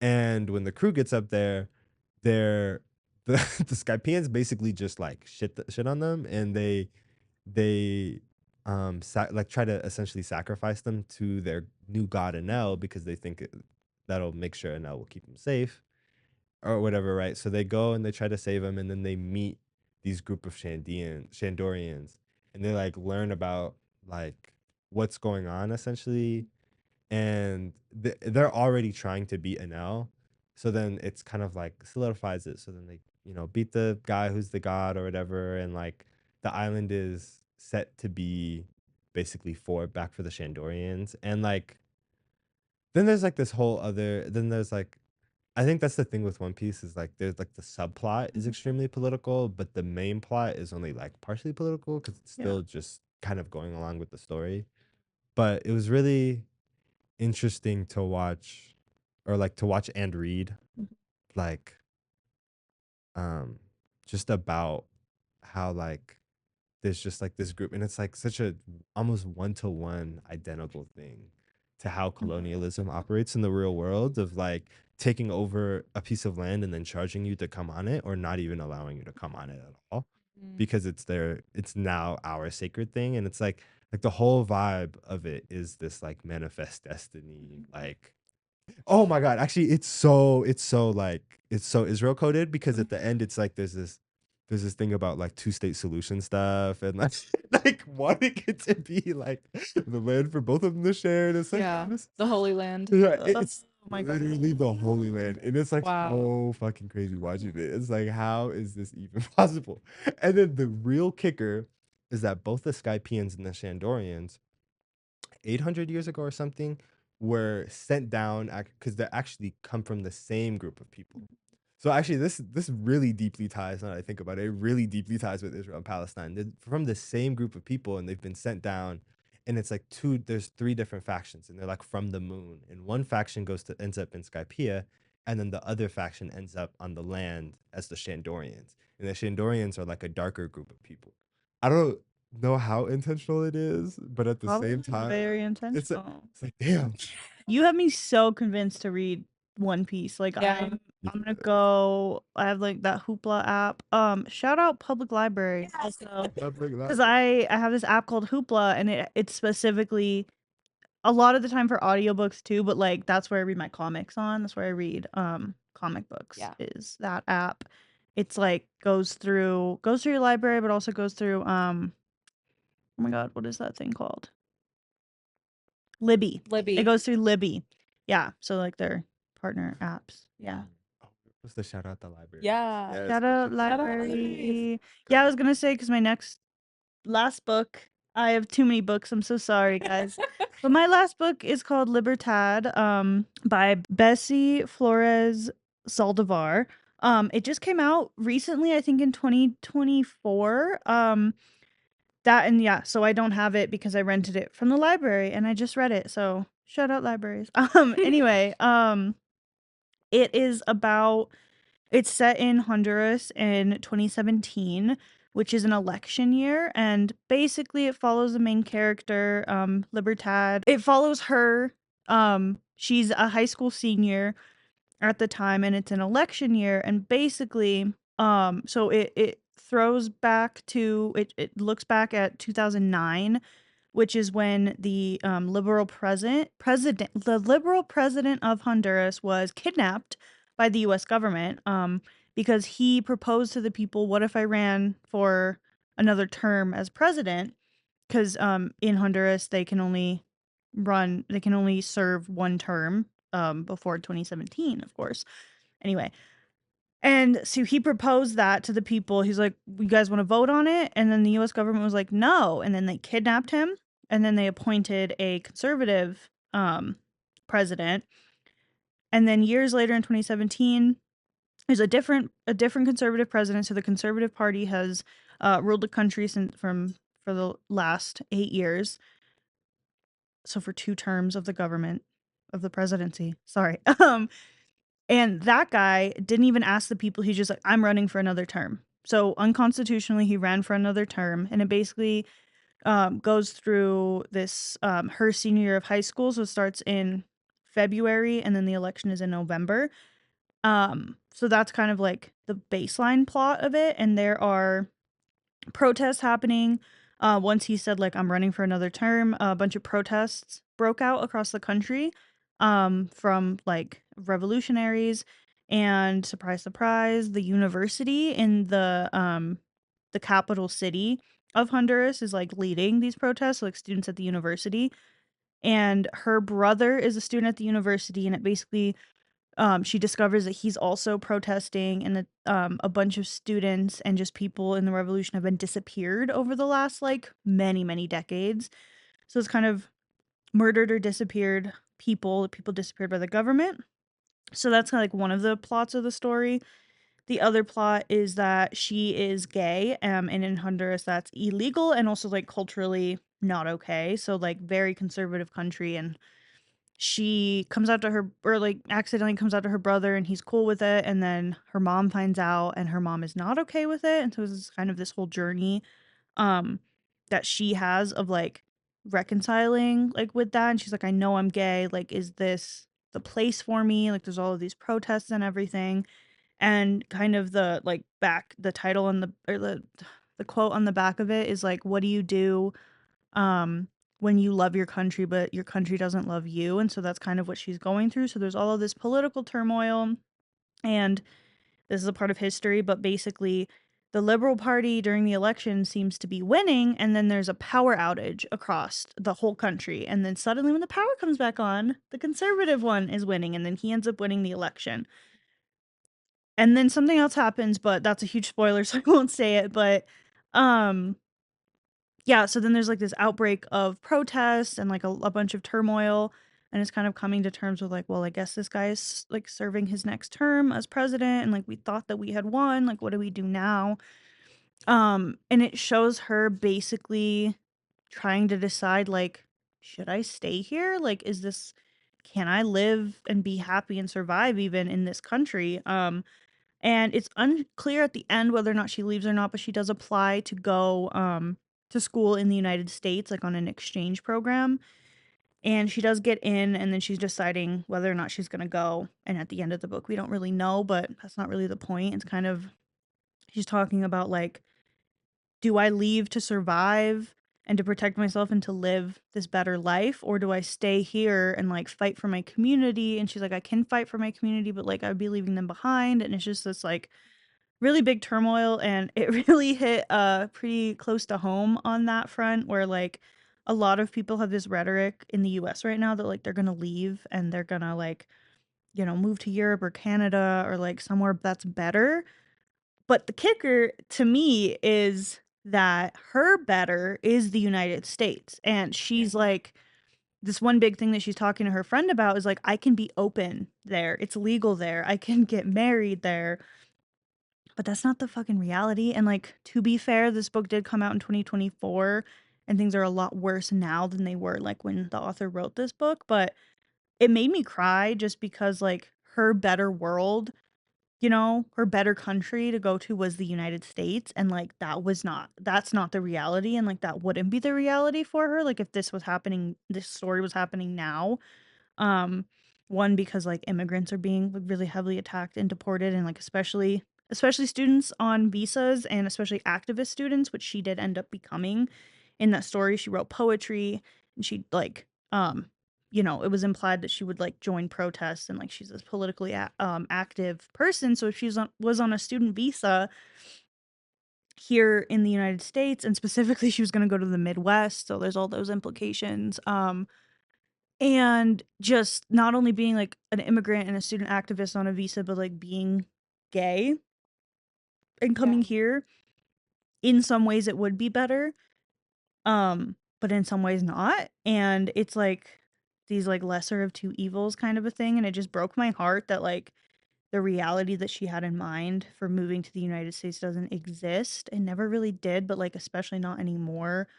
And when the crew gets up there, they're the Skypeans basically just like shit on them, and they like try to essentially sacrifice them to their new god Enel, because they think that'll make sure Enel will keep them safe or whatever, right? So they go and they try to save him, and then they meet these group of Shandorians, and they like learn about like what's going on essentially, and they're already trying to beat Enel. So then it's kind of like solidifies it. So then they, beat the guy who's the god or whatever, and like the island is set to be basically back for the Shandorians. And like then there's like this whole other then there's like, I think that's the thing with One Piece, is like there's like the subplot is extremely political, but the main plot is only like partially political, because it's still just kind of going along with the story. But it was really interesting to watch, or like to watch and read, like um just about how like there's just like this group, and it's like such a almost one-to-one identical thing to how colonialism operates in the real world, of like taking over a piece of land and then charging you to come on it, or not even allowing you to come on it at all, because it's now our sacred thing. And it's like the whole vibe of it is this like manifest destiny, like, oh my god, actually it's so like it's so Israel coded, because at the end it's like there's this there's this thing about like two-state solution stuff and like like wanting it to be like the land for both of them to share. And it's like, Yeah. this, The Holy Land. yeah, Oh it's my god. literally the Holy Land. And it's like Wow. so fucking crazy watching it. It's like, how is this even possible? And then the real kicker is that both the Skypeans and the Shandorians 800 years ago or something were sent down because they actually come from the same group of people. So actually, this really deeply ties. Now that I think about it, it really deeply ties with Israel and Palestine. They're from the same group of people, and they've been sent down. And it's like there's three different factions, and they're like from the moon. And one faction ends up in Skypiea, and then the other faction ends up on the land as the Shandorians. And the Shandorians are like a darker group of people. I don't know how intentional it is, but at the Probably same time, very it's a, intentional. it's like damn. You have me so convinced to read One Piece. Like Yeah. I'm gonna go. I have like that Hoopla app. Shout out public library also because I have this app called Hoopla and it's specifically a lot of the time for audiobooks too. But like that's where I read my comics on. That's where I read comic books. Yeah. Is that app? It's like goes through your library, but also goes through oh my god, what is that thing called? Libby. It Libby. goes through Libby. Yeah, so like their partner apps. Yeah. Oh, we're supposed to shout out the library. Yeah. Yes, Shout we out should library. Yeah, I was gonna say because my last book. I have too many books. I'm so sorry, guys. But my last book is called Libertad, by Bessie Flores Saldivar. It just came out recently, I think in 2024. That and yeah, so I don't have it because I rented it from the library and I just read it. So shout out libraries. Anyway, it is about it's set in Honduras in 2017, which is an election year, and basically it follows the main character, Libertad. It follows her. She's a high school senior at the time, and it's an election year, and basically, so it throws back to it looks back at 2009, which is when the liberal president of Honduras was kidnapped by the U.S. government, because he proposed to the people, "What if I ran for another term as president?" Because in Honduras they can only serve one term before 2017, of course. Anyway, and so he proposed that to the people. He's like, "You guys want to vote on it?" And then the US government was like, "No." And then they kidnapped him and then they appointed a conservative president. And then years later in 2017, there's a different conservative president. So the Conservative Party has ruled the country for the last 8 years. So for 2 terms of the government of the presidency. Sorry. And that guy didn't even ask the people. He's just like, "I'm running for another term." So unconstitutionally, he ran for another term, and it basically goes through this her senior year of high school. So it starts in February, and then the election is in November. So that's kind of like the baseline plot of it, and there are protests happening. Once he said like, "I'm running for another term," a bunch of protests broke out across the country, from like revolutionaries, and surprise, surprise, the university in the capital city of Honduras is like leading these protests, like students at the university. And her brother is a student at the university, and it basically she discovers that he's also protesting, and that a bunch of students and just people in the revolution have been disappeared over the last like many, many decades. So it's kind of murdered or disappeared people disappeared by the government. So that's kind of like one of the plots of the story. The other plot is that she is gay, and in Honduras that's illegal and also like culturally not okay. So like very conservative country, and she comes out to her or like accidentally comes out to her brother and he's cool with it, and then her mom finds out and her mom is not okay with it, and so it's kind of this whole journey um that she has of like reconciling like with that. And she's like, "I know I'm gay, like is this the place for me? Like there's all of these protests and everything." And kind of the title on the quote on the back of it is like, "What do you do um when you love your country but your country doesn't love you?" And so that's kind of what she's going through. So there's all of this political turmoil, and this is a part of history, but basically the Liberal Party during the election seems to be winning, and then there's a power outage across the whole country. And then suddenly, when the power comes back on, the conservative one is winning, and then he ends up winning the election. And then something else happens, but that's a huge spoiler, so I won't say it. But um, yeah, so then there's like this outbreak of protests and like a bunch of turmoil. And it's kind of coming to terms with like, well, I guess this guy is like serving his next term as president. And like, we thought that we had won. Like, what do we do now? And it shows her basically trying to decide, like, should I stay here? Like, can I live and be happy and survive even in this country? And it's unclear at the end whether or not she leaves or not, but she does apply to go, to school in the United States, like on an exchange program. And she does get in, and then she's deciding whether or not she's gonna go. And at the end of the book, we don't really know, but that's not really the point. It's kind of, she's talking about like, do I leave to survive and to protect myself and to live this better life, or do I stay here and like fight for my community? And she's like, I can fight for my community, but like I'd be leaving them behind. And it's just this like really big turmoil, and it really hit pretty close to home on that front, where like a lot of people have this rhetoric in the US right now that like they're gonna leave and they're gonna like, move to Europe or Canada or like somewhere that's better. But the kicker to me is that her better is the United States. And she's like, this one big thing that she's talking to her friend about is like, I can be open there. It's legal there. I can get married there. But that's not the fucking reality. And like, to be fair, this book did come out in 2024, and things are a lot worse now than they were like when the author wrote this book. But it made me cry just because like her better world, her better country to go to was the United States, and, like, that's not the reality, and, like, that wouldn't be the reality for her, like, if this story was happening now. Um, one, because, like, immigrants are being, like, really heavily attacked and deported, and, like, especially students on visas, and especially activist students, which she did end up becoming. In that story, she wrote poetry, and she, like, it was implied that she would, like, join protests, and, like, she's this politically active person, so if she was on a student visa here in the United States, and specifically she was gonna go to the Midwest, so there's all those implications, and just not only being, like, an immigrant and a student activist on a visa, but, like, being gay and Yeah. coming here, in some ways it would be better, but in some ways not, and it's, like, these, like, lesser of two evils kind of a thing, and it just broke my heart that, like, the reality that she had in mind for moving to the United States doesn't exist, and never really did, but, like, especially not anymore.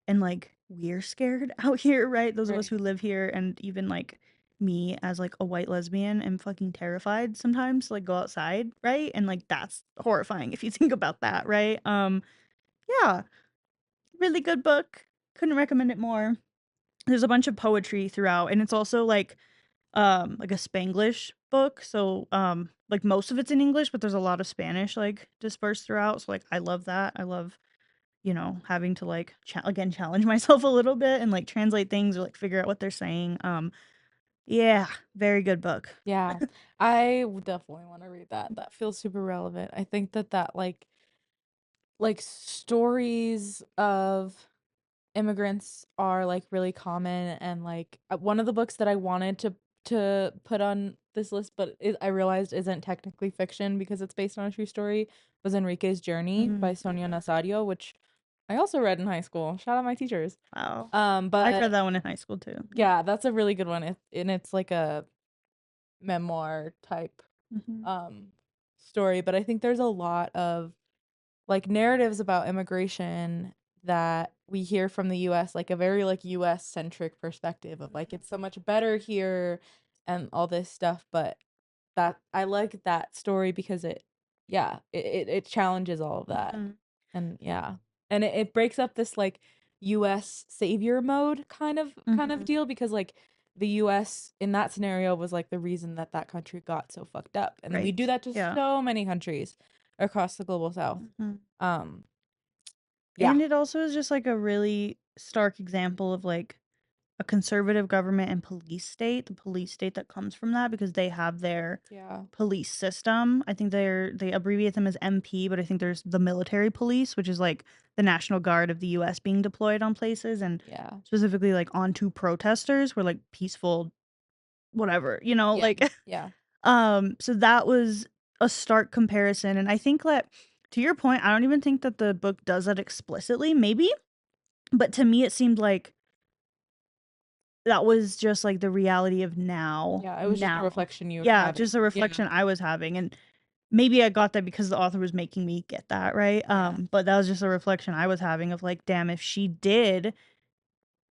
And, like, we're scared out here, right? Those of us Right. who live here, and even, like, me as, like, a white lesbian am fucking terrified sometimes to, like, go outside, right? And, like, that's horrifying if you think about that, right? Yeah, really good book. Couldn't recommend it more. There's a bunch of poetry throughout, and it's also, like a Spanglish book, so, like, most of it's in English, but there's a lot of Spanish, like, dispersed throughout, so, like, I love that. I love having to, like, again, challenge myself a little bit and, like, translate things or, like, figure out what they're saying. Yeah, very good book. Yeah. I would definitely want to read that. That feels super relevant. I think that like stories of immigrants are like really common, and like one of the books that I wanted to put on this list, but I realized isn't technically fiction because it's based on a true story, was Enrique's Journey by Mm, Sonia Nasario, which I also read in high school. Shout out my teachers. wow. I read But that one in high school too. yeah, that's a really good one. And it's like a memoir type Mhm, um story, but I think there's a lot of like narratives about immigration that we hear from the US, like a very like US centric perspective of like it's so much better here and all this stuff, but that I like that story because it challenges all of that. mhm, And yeah. And it breaks up this like US savior mode kind of mhm. deal, because like the US in that scenario was like the reason that that country got so fucked up. And then we do Right. that to Yeah. so many countries across the global south. Mhm. Um, yeah. And it also is just, like, a really stark example of, like, a conservative government and police state, the police state that comes from that because they have their Yeah. police system. I think they abbreviate them as MP, but I think there's the military police, which is like the National Guard of the US being deployed on places and Yeah. specifically like onto protesters were like peaceful whatever, you know, Yeah. like Yeah. so that was a stark comparison and I think that to your point, I don't even think that the book does that explicitly, maybe, but to me it seemed like that was just, like, the reality of now. Yeah. It was just a Now. reflection you were Yeah, having. just a Yeah. reflection I was having, and maybe I got that because the author was making me get that, right? Yeah. But that was just a reflection I was having of, like, damn, if she did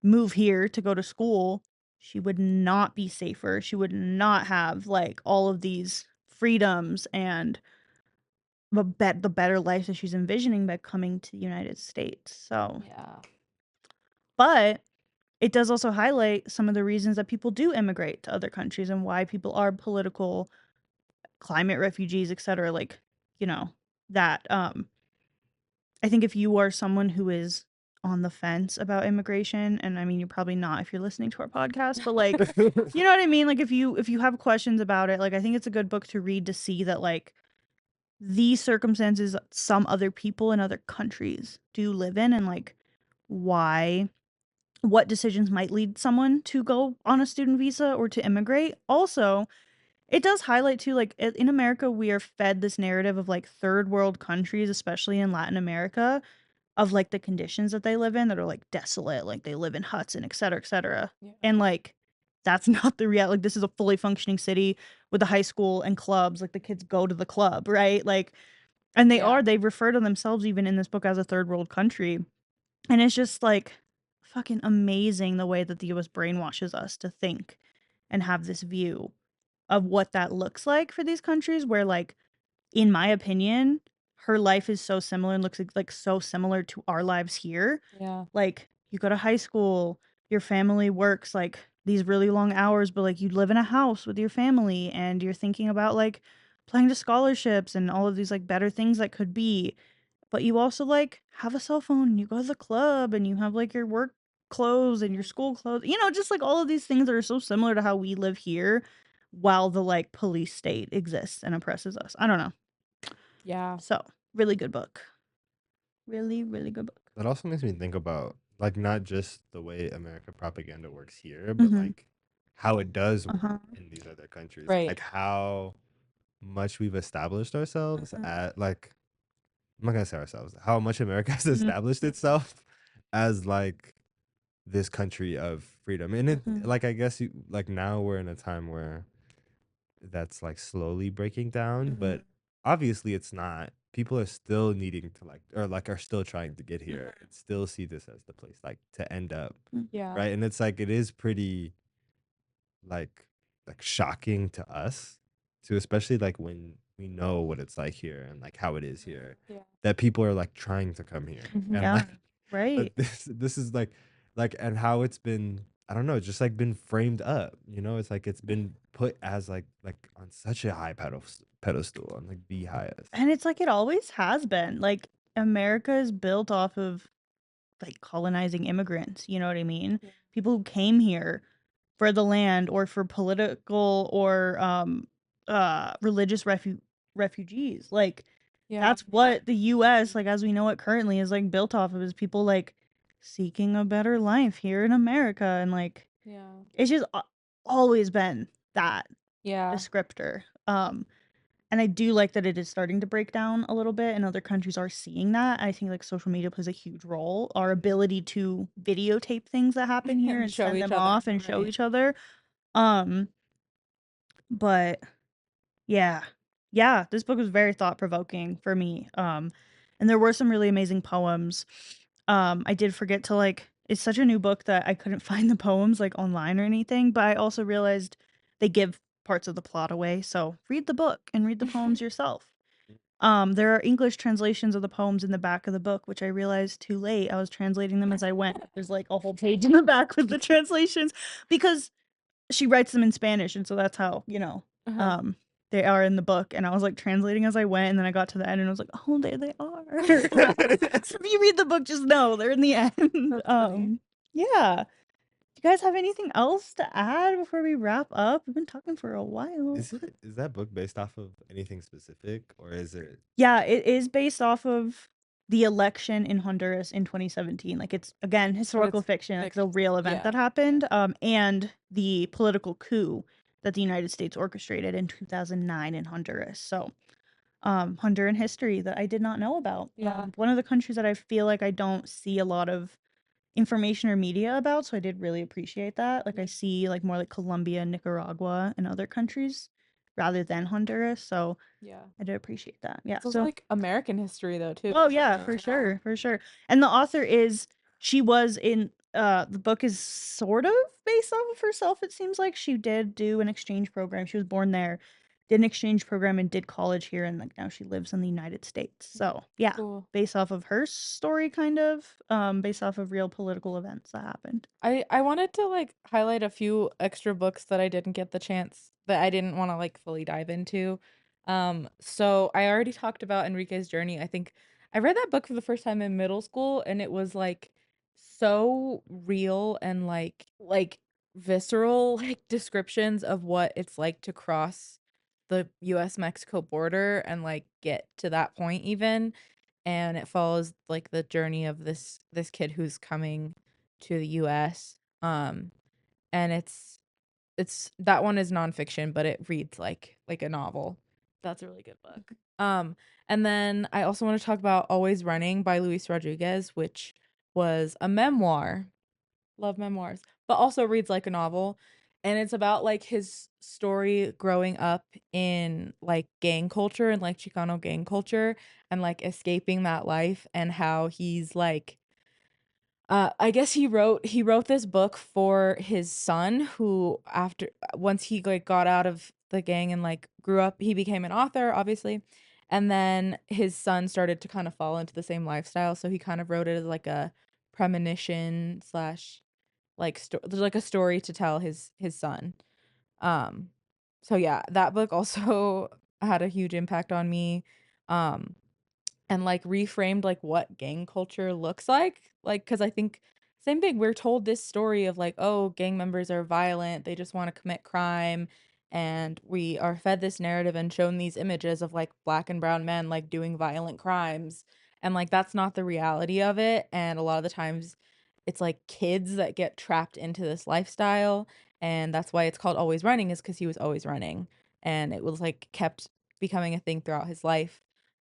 move here to go to school, she would not be safer, she would not have, like, all of these freedoms and the better life that she's envisioning by coming to the United States, so Yeah. but it does also highlight some of the reasons that people do immigrate to other countries and why people are political, climate refugees, etc. Like, you know, that I think if you are someone who is on the fence about immigration, and I mean you're probably not if you're listening to our podcast, but like, you know what I mean? Like if you have questions about it, like I think it's a good book to read to see that like these circumstances some other people in other countries do live in and like why what decisions might lead someone to go on a student visa or to immigrate. Also, it does highlight too, like in America, we are fed this narrative of like third world countries, especially in Latin America, of like the conditions that they live in that are like desolate, like they live in huts and et cetera, et cetera. Yeah. And like that's not the reality. Like this is a fully functioning city with a high school and clubs. Like the kids go to the club, right? Like, and Yeah. they refer to themselves even in this book as a third world country. And it's just, like, fucking amazing the way that the US brainwashes us to think and have this view of what that looks like for these countries where, like, in my opinion, her life is so similar and looks like so similar to our lives here. Yeah. Like, you go to high school, your family works, like, these really long hours, but, like, you live in a house with your family, and you're thinking about, like, applying to scholarships and all of these, like, better things that could be. But you also, like, have a cell phone, and you go to the club, and you have, like, your work clothes and your school clothes, you know, just, like, all of these things that are so similar to how we live here while the, like, police state exists and oppresses us. I don't know. Yeah. So, really good book. Really, really good book. That also makes me think about like not just the way American propaganda works here, but Mhm. like how it does work Uh-huh. in these other countries. Right. Like how much we've established ourselves Mhm. at like I'm not gonna say ourselves, how much America has Mhm. established itself as like this country of freedom. And it Mhm. like I guess you like now we're in a time where that's like slowly breaking down, but Mhm. obviously it's not. People are still needing to like or like are still trying to get here and still see this as the place like to end up, Mhm. Yeah. right? And it's like it is pretty like shocking to us to especially like when we know what it's like here and like how it is here Yeah. that people are like trying to come here Mhm. and Yeah. like Right. this is like and how it's been I don't know just like been framed up, you know, it's like it's been put as like on such a high pedestal on like the highest. And it's like it always has been. Like, America is built off of, like, colonizing immigrants, you know what I mean? Yeah. People who came here for the land or for political or religious refugees. Like Yeah. that's what the US like as we know it currently is like built off of is people like seeking a better life here in America and like Yeah. it's just always been that Yeah. descriptor. And I do like that it is starting to break down a little bit and other countries are seeing that. I think like social media plays a huge role. Our ability to videotape things that happen here And and show send each them other. off and show Right. each other. Um, but yeah. Yeah, this book was very thought-provoking for me. And there were some really amazing poems. I did forget to like it's such a new book that I couldn't find the poems like online or anything, but I also realized they give parts of the plot away. So read the book and read the poems yourself. There are English translations of the poems in the back of the book, which I realized too late. I was translating them as I went. There's like a whole page in the back with the translations because she writes them in Spanish, and so that's how, you know, Uh-huh. um, they are in the book, and I was, like, translating as I went, and then I got to the end, and I was like, "Oh, there they are." So if you read the book, just know they're in the end. That's funny. Yeah. you guys have anything else to add before we wrap up? We've been talking for a while. Is that book based off of anything specific, or is it Yeah, it is based off of the election in Honduras in 2017. Like, it's, again, But historical it's fiction, like, it's a fiction. real event Yeah. that happened, and the political coup that the United States orchestrated in 2009 in Honduras. So, Honduran history that I did not know about. Yeah. One of the countries that I feel like I don't see a lot of information or media about, so I did really appreciate that. Like, I see, like, more like Colombia, Nicaragua, and other countries rather than Honduras, so Yeah. I did appreciate that. Yeah, It's also so like American history though too. oh, So yeah, for sure, for sure. And the author is she was in the book is sort of based off of herself, it seems like. She did do an exchange program. She was born there, did an exchange program, and did college here, and, like, now she lives in the United States. So, yeah, cool. based off of her story, kind of, based off of real political events that happened. I wanted to like highlight a few extra books that I didn't get the chance that I didn't want to like fully dive into. So I already talked about Enrique's Journey. I think I read that book for the first time in middle school and it was like so real and like visceral like descriptions of what it's like to cross the US Mexico border and like get to that point even, and it follows like the journey of this kid who's coming to the US. And it's that one is nonfiction, but it reads like a novel. That's a really good book. And then I also want to talk about Always Running by Luis Rodriguez, which was a memoir. Love memoirs, but also reads like a novel. And it's about like his story growing up in like gang culture and like Chicano gang culture and like escaping that life and how he's like I guess he wrote this book for his son who after once he like got out of the gang and like grew up, he became an author, obviously. And then his son started to kind of fall into the same lifestyle, so he kind of wrote it as like a premonition slash like there's like a story to tell his son. Um so yeah, that book also had a huge impact on me. Um and like reframed like what gang culture looks like because I think same thing, we're told this story of like, oh, gang members are violent, they just want to commit crime, and we are fed this narrative and shown these images of like black and brown men like doing violent crimes, and like that's not the reality of it, and a lot of the times it's like kids that get trapped into this lifestyle, and that's why it's called Always Running, is because he was always running, and it was like kept becoming a thing throughout his life.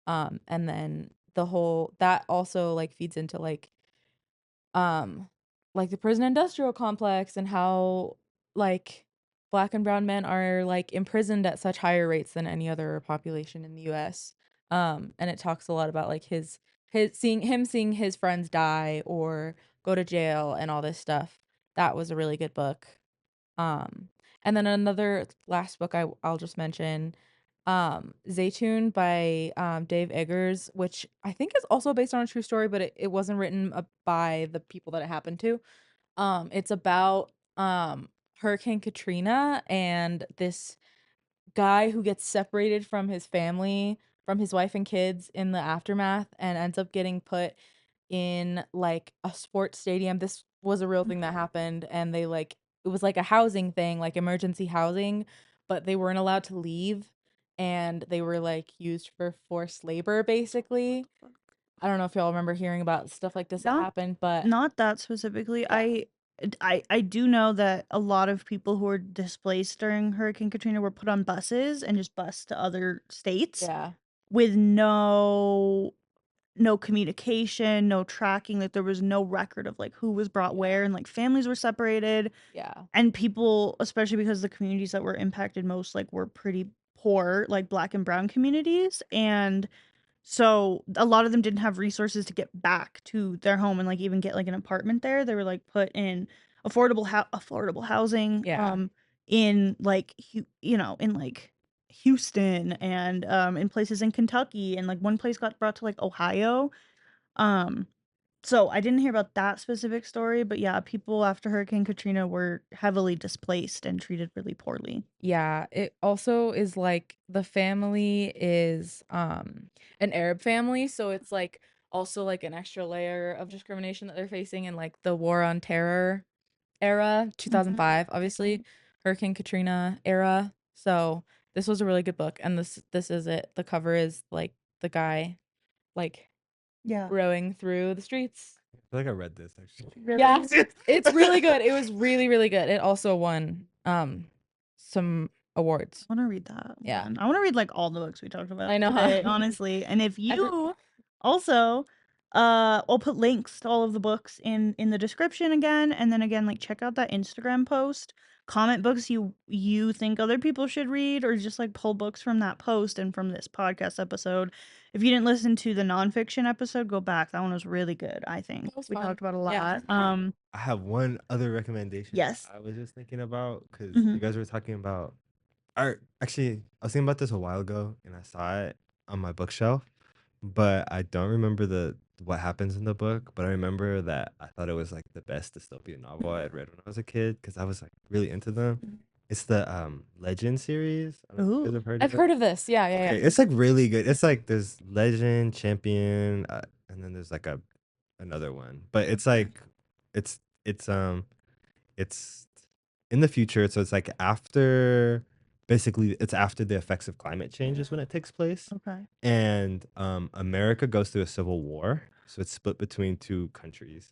And then the whole that also like feeds into um like the prison industrial complex and how like black and brown men are like imprisoned at such higher rates than any other population in the US. And it talks a lot about like his seeing his friends die or go to jail and all this stuff. That was a really good book. Um, and then another last book I'll just mention, Zaytune by Dave Eggers, which I think is also based on a true story, but it wasn't written by the people that it happened to. It's about Hurricane Katrina and this guy who gets separated from his family, from his wife and kids in the aftermath, and ends up getting put in like a sports stadium. This was a real thing that happened, and they like it was like a housing thing, like emergency housing, but they weren't allowed to leave, and they were like used for forced labor basically. I don't know if y'all remember hearing about stuff like this that Not happened, but not that specifically. yeah. I do know that a lot of people who were displaced during Hurricane Katrina were put on buses and just bused to other states Yeah. with no communication, no tracking, like, there was no record of, like, who was brought Yeah. where, and, like, families were separated, Yeah. and people, especially because the communities that were impacted most, like, were pretty poor, like, Black and brown communities, and so a lot of them didn't have resources to get back to their home and, like, even get, like, an apartment there. They were, like, put in affordable housing, Yeah. in, like, in, like, Houston and, in places in Kentucky, and, like, one place got brought to, like, Ohio. Um, so I didn't hear about that specific story, but yeah, people after Hurricane Katrina were heavily displaced and treated really poorly. Yeah, it also is like the family is an Arab family, so it's like also like an extra layer of discrimination that they're facing and like the war on terror era, 2005, obviously, Hurricane Katrina era. So this was a really good book, and this is it. The cover is like the guy, like Yeah. rowing through the streets. I feel like I read this actually. Yeah, it's really good. It was really, really good. It also won some awards. I want to read that Yeah. one. I want to read like all the books we talked about I know, huh? today, honestly. And if I for- you also, I'll put links to all of the books in the description again, and then again, like check out that Instagram post. Comment books you think other people should read, or just like pull books from that post and from this podcast episode. If you didn't listen to the nonfiction episode, go back. That one was really good. I think That was we fun. talked about a Yeah. lot. I have one other recommendation. Yes. I was just thinking about because Mhm. you guys were talking about art. Actually, I was thinking about this a while ago, and I saw it on my bookshelf, but I don't remember the what happens in the book. But I remember that I thought it was like the best dystopian novel I had read when I was a kid because I was like really into them. It's the Legend series. I don't know if you guys Ooh. have heard I've of heard it. of this. Yeah, yeah, Okay, yeah. it's like really good. It's like there's Legend, Champion, and then there's like another one. But it's like it's it's um it's in the future, so it's like after basically it's after the effects of climate change is when it takes place. Okay. And America goes through a civil war, so it's split between two countries.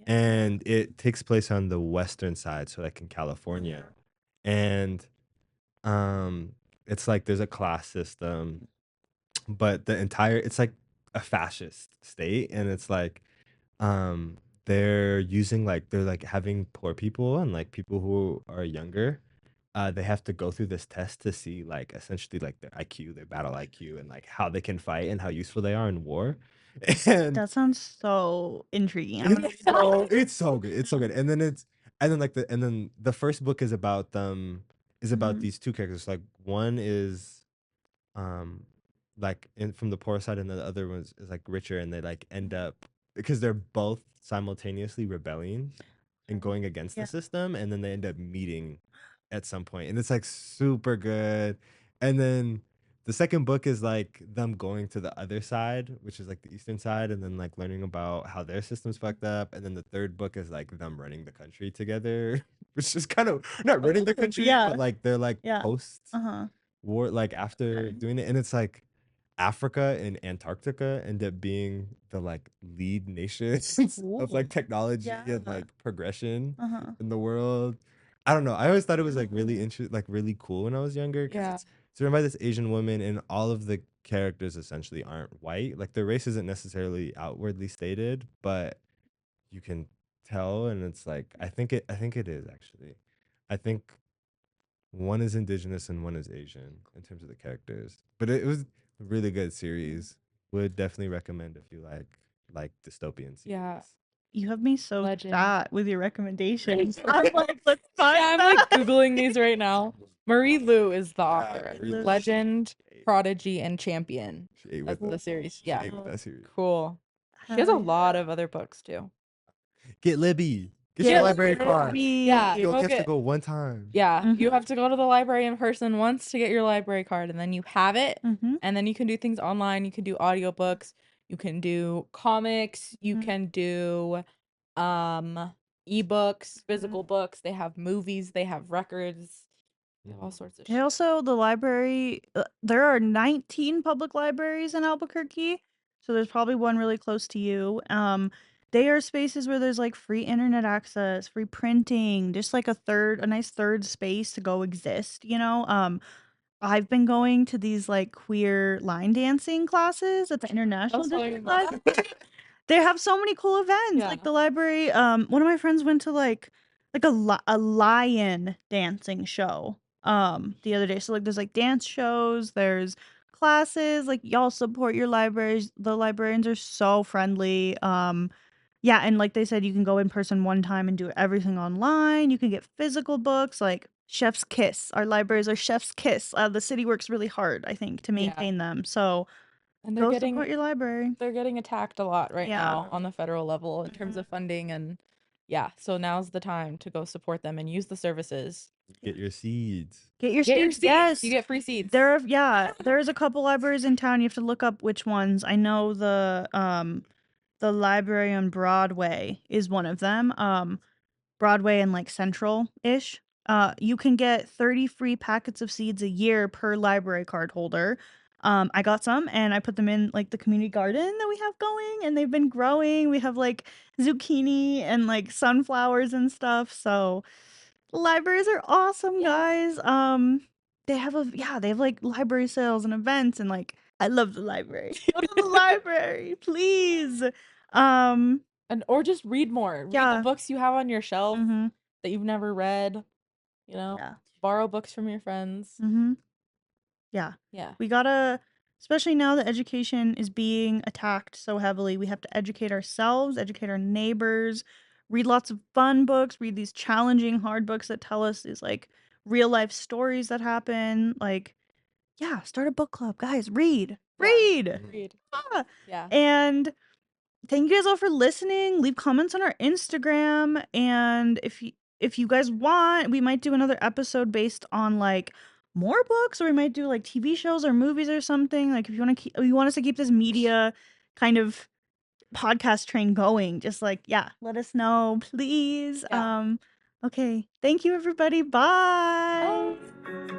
And it takes place on the western side, so like in California. And um it's like there's a class system, but it's like a fascist state, and it's like um they're like having poor people and like people who are younger, they have to go through this test to see like essentially like their IQ, their battle IQ, and like how they can fight and how useful they are in war. And That sounds so intriguing. it's so good. It's so good. And then the first book is about Mhm. these two characters. Like one is um like in from the poor side, and the other one is like richer, and they like end up because they're both simultaneously rebelling and going against Yeah. the system, and then they end up meeting at some point, and it's like super good. And then the second book is like them going to the other side, which is like the eastern side, and then like learning about how their system's fucked up. And then the third book is like them running the country together, which is kind of not running the country, Yeah. but like they're like Yeah. post Uh-huh. war, like after doing it. And it's like Africa and Antarctica end up being the like lead nations of like Ooh. technology Yeah. and like progression Uh-huh. in the world. I don't know. I always thought it was like really like really cool when I was younger because Yeah. it's written by this Asian woman, and all of the characters essentially aren't white. Like their race isn't necessarily outwardly stated, but you can tell, and it's like I think it is actually. I think one is indigenous and one is Asian in terms of the characters. But it was a really good series. Would definitely recommend if you like dystopian series. Yeah. You have me so Legend. sad with your recommendations. I'm like, let's find Yeah, I'm like that. Googling these right now. Marie Lu is the author. Marie Lu. Legend, Prodigy, and Champion. She ate That's with the it. series. She Yeah. ate with that series. Cool. She has a Hell yeah. lot of other books too. Get Libby. Get Yeah, your library card. Yeah. You only go have to get- go one time. Yeah, Mhm. you have to go to the library in person once to get your library card, and then you have it, Mhm. and then you can do things online. You can do audiobooks, you can do comics, you Mhm. can do ebooks, physical books. They have movies, they have records, they have all sorts of They shit. also, the library, there are 19 public libraries in Albuquerque, so there's probably one really close to you. They are spaces where there's like free internet access, free printing, just like a nice third space to go exist, you know? I've been going to these like queer line dancing classes at the International That's District funny. Library. They have so many cool events. Yeah. Like the library, one of my friends went to like a lion dancing show the other day. So like there's like dance shows, there's classes, like y'all support your libraries. The librarians are so friendly. Yeah, and like they said, you can go in person one time and do everything online. You can get physical books like Chef's Kiss. Our libraries are Chef's Kiss. The city works really hard, I think, to Yeah. maintain them. So And go support your library. they're getting attacked a lot right Yeah. now on the federal level in terms of funding, and yeah, so now's the time to go support them and use the services. Get your seeds. Get your Get your seeds. seeds. Yes. You get free seeds. There's a couple libraries in town. You have to look up which ones. I know the library on Broadway is one of them. Broadway and, like, Central-ish, you can get 30 free packets of seeds a year per library card holder. I got some, and I put them in, like, the community garden that we have going, and they've been growing. We have, like, zucchini and, like, sunflowers and stuff, so libraries are awesome, guys. They have, like, library sales and events, and, like, I love the library. Go to the library, please. Um, or just read more. Read the yeah. books you have on your shelf Mhm. that you've never read, you know? Yeah. Borrow books from your friends. Mhm. Yeah. Yeah. We gotta, especially now that education is being attacked so heavily, we have to educate ourselves, educate our neighbors, read lots of fun books, read these challenging hard books that tell us these, like, real life stories that happen. Like, yeah, start a book club, guys. Read. Yeah. Read. Read. Ah! Yeah. And thank you guys all for listening. Leave comments on our Instagram, and if you guys want, we might do another episode based on, like, more books, or we might do, like, TV shows or movies or something. Like, if you want us to keep this media kind of podcast train going, just, like, yeah, let us know, please. Yeah. Okay. Thank you, everybody. Bye. Bye.